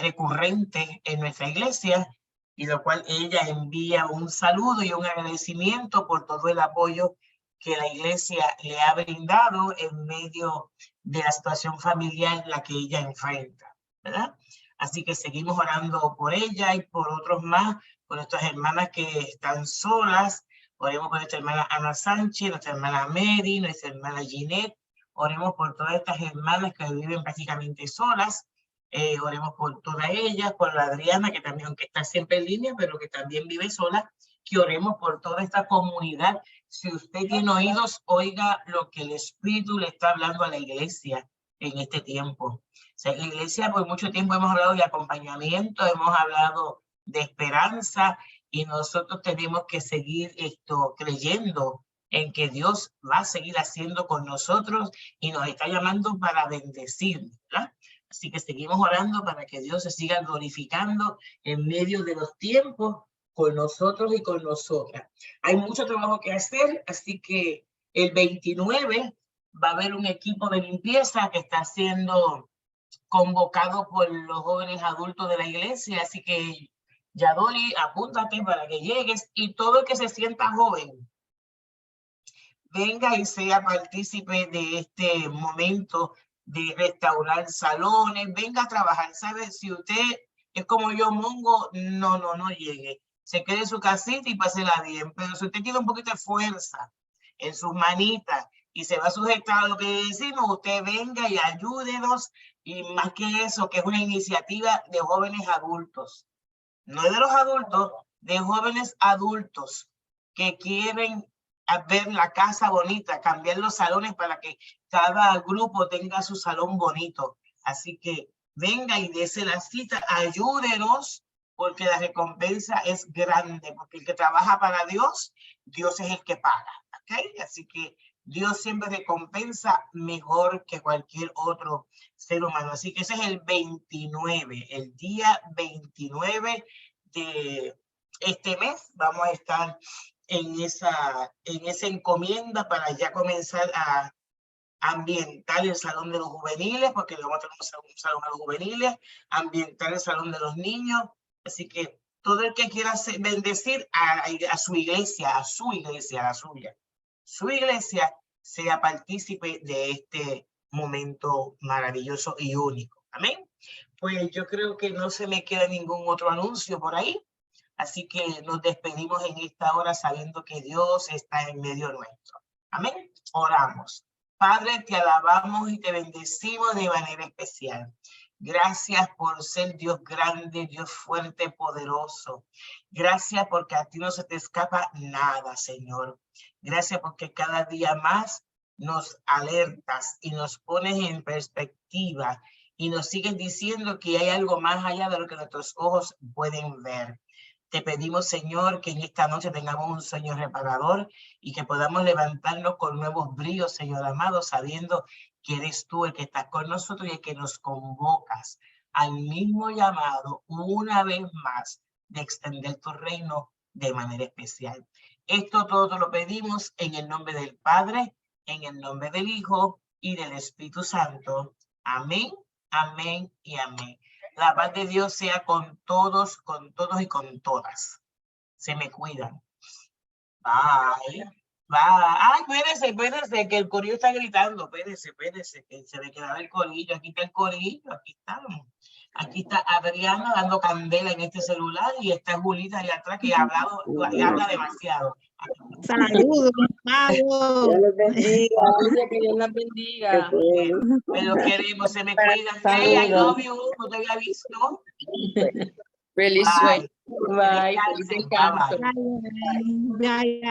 recurrente en nuestra iglesia, y lo cual ella envía un saludo y un agradecimiento por todo el apoyo que la iglesia le ha brindado en medio de la situación familiar en la que ella enfrenta, ¿verdad? Así que seguimos orando por ella y por otros más, por nuestras hermanas que están solas. Oremos por nuestra hermana Ana Sánchez, nuestra hermana Mary, nuestra hermana Ginette. Oremos por todas estas hermanas que viven prácticamente solas. Oremos por todas ellas, por la Adriana, que también, aunque está siempre en línea, pero que también vive sola. Que oremos por toda esta comunidad. Si usted tiene oídos, oiga lo que el Espíritu le está hablando a la iglesia en este tiempo. O sea, la iglesia por mucho tiempo hemos hablado de acompañamiento, hemos hablado de esperanza, y nosotros tenemos que seguir creyendo en que Dios va a seguir haciendo con nosotros y nos está llamando para bendecir, ¿verdad? Así que seguimos orando para que Dios se siga glorificando en medio de los tiempos con nosotros y con nosotras. Hay mucho trabajo que hacer, así que el 29 va a haber un equipo de limpieza que está siendo convocado por los jóvenes adultos de la iglesia, así que Yadoli, apúntate para que llegues, y todo el que se sienta joven, venga y sea partícipe de este momento de restaurar salones, venga a trabajar. ¿Sabe? Si usted es como yo, mongo, no llegue. Se quede en su casita y pásela bien. Pero si usted tiene un poquito de fuerza en sus manitas y se va a sujetar a lo que decimos, usted venga y ayúdenos. Y más que eso, que es una iniciativa de jóvenes adultos. No de los adultos, de jóvenes adultos que quieren ver la casa bonita, cambiar los salones para que cada grupo tenga su salón bonito. Así que venga y dése la cita, ayúdenos, porque la recompensa es grande, porque el que trabaja para Dios, Dios es el que paga. ¿Okay? Así que Dios siempre recompensa mejor que cualquier otro ser humano. Así que ese es el 29, el día 29 de este mes. Vamos a estar en esa encomienda para ya comenzar a ambientar el salón de los juveniles, porque le vamos a tener un salón a los juveniles, ambientar el salón de los niños. Así que todo el que quiera bendecir a su iglesia, a la suya, su iglesia, sea partícipe de este momento maravilloso y único. Amén. Pues yo creo que no se me queda ningún otro anuncio por ahí. Así que nos despedimos en esta hora sabiendo que Dios está en medio nuestro. Amén. Oramos. Padre, te alabamos y te bendecimos de manera especial. Gracias por ser Dios grande, Dios fuerte, poderoso. Gracias porque a ti no se te escapa nada, Señor. Gracias porque cada día más nos alertas y nos pones en perspectiva y nos sigues diciendo que hay algo más allá de lo que nuestros ojos pueden ver. Te pedimos, Señor, que en esta noche tengamos un sueño reparador y que podamos levantarnos con nuevos bríos, Señor amado, sabiendo que eres tú el que estás con nosotros y el que nos convocas al mismo llamado una vez más de extender tu reino de manera especial. Esto todo lo pedimos en el nombre del Padre, en el nombre del Hijo y del Espíritu Santo. Amén, amén y amén. La paz de Dios sea con todos y con todas. Se me cuidan. Bye. Bye. Ay, espérense, que el corillo está gritando. Espérense, que se me quedaba el corillo. Aquí está el corillo, aquí estamos. Aquí está Adriana dando candela en este celular y está Julita allá atrás que habla demasiado. Saludos, Mago. Dios los bendiga. Que Dios las bendiga. Me los queremos, se me cuidan. Hey, I love you. No te había visto. Feliz Bye. sueño. Bye. Descansen. Bye, bye. Bye, bye.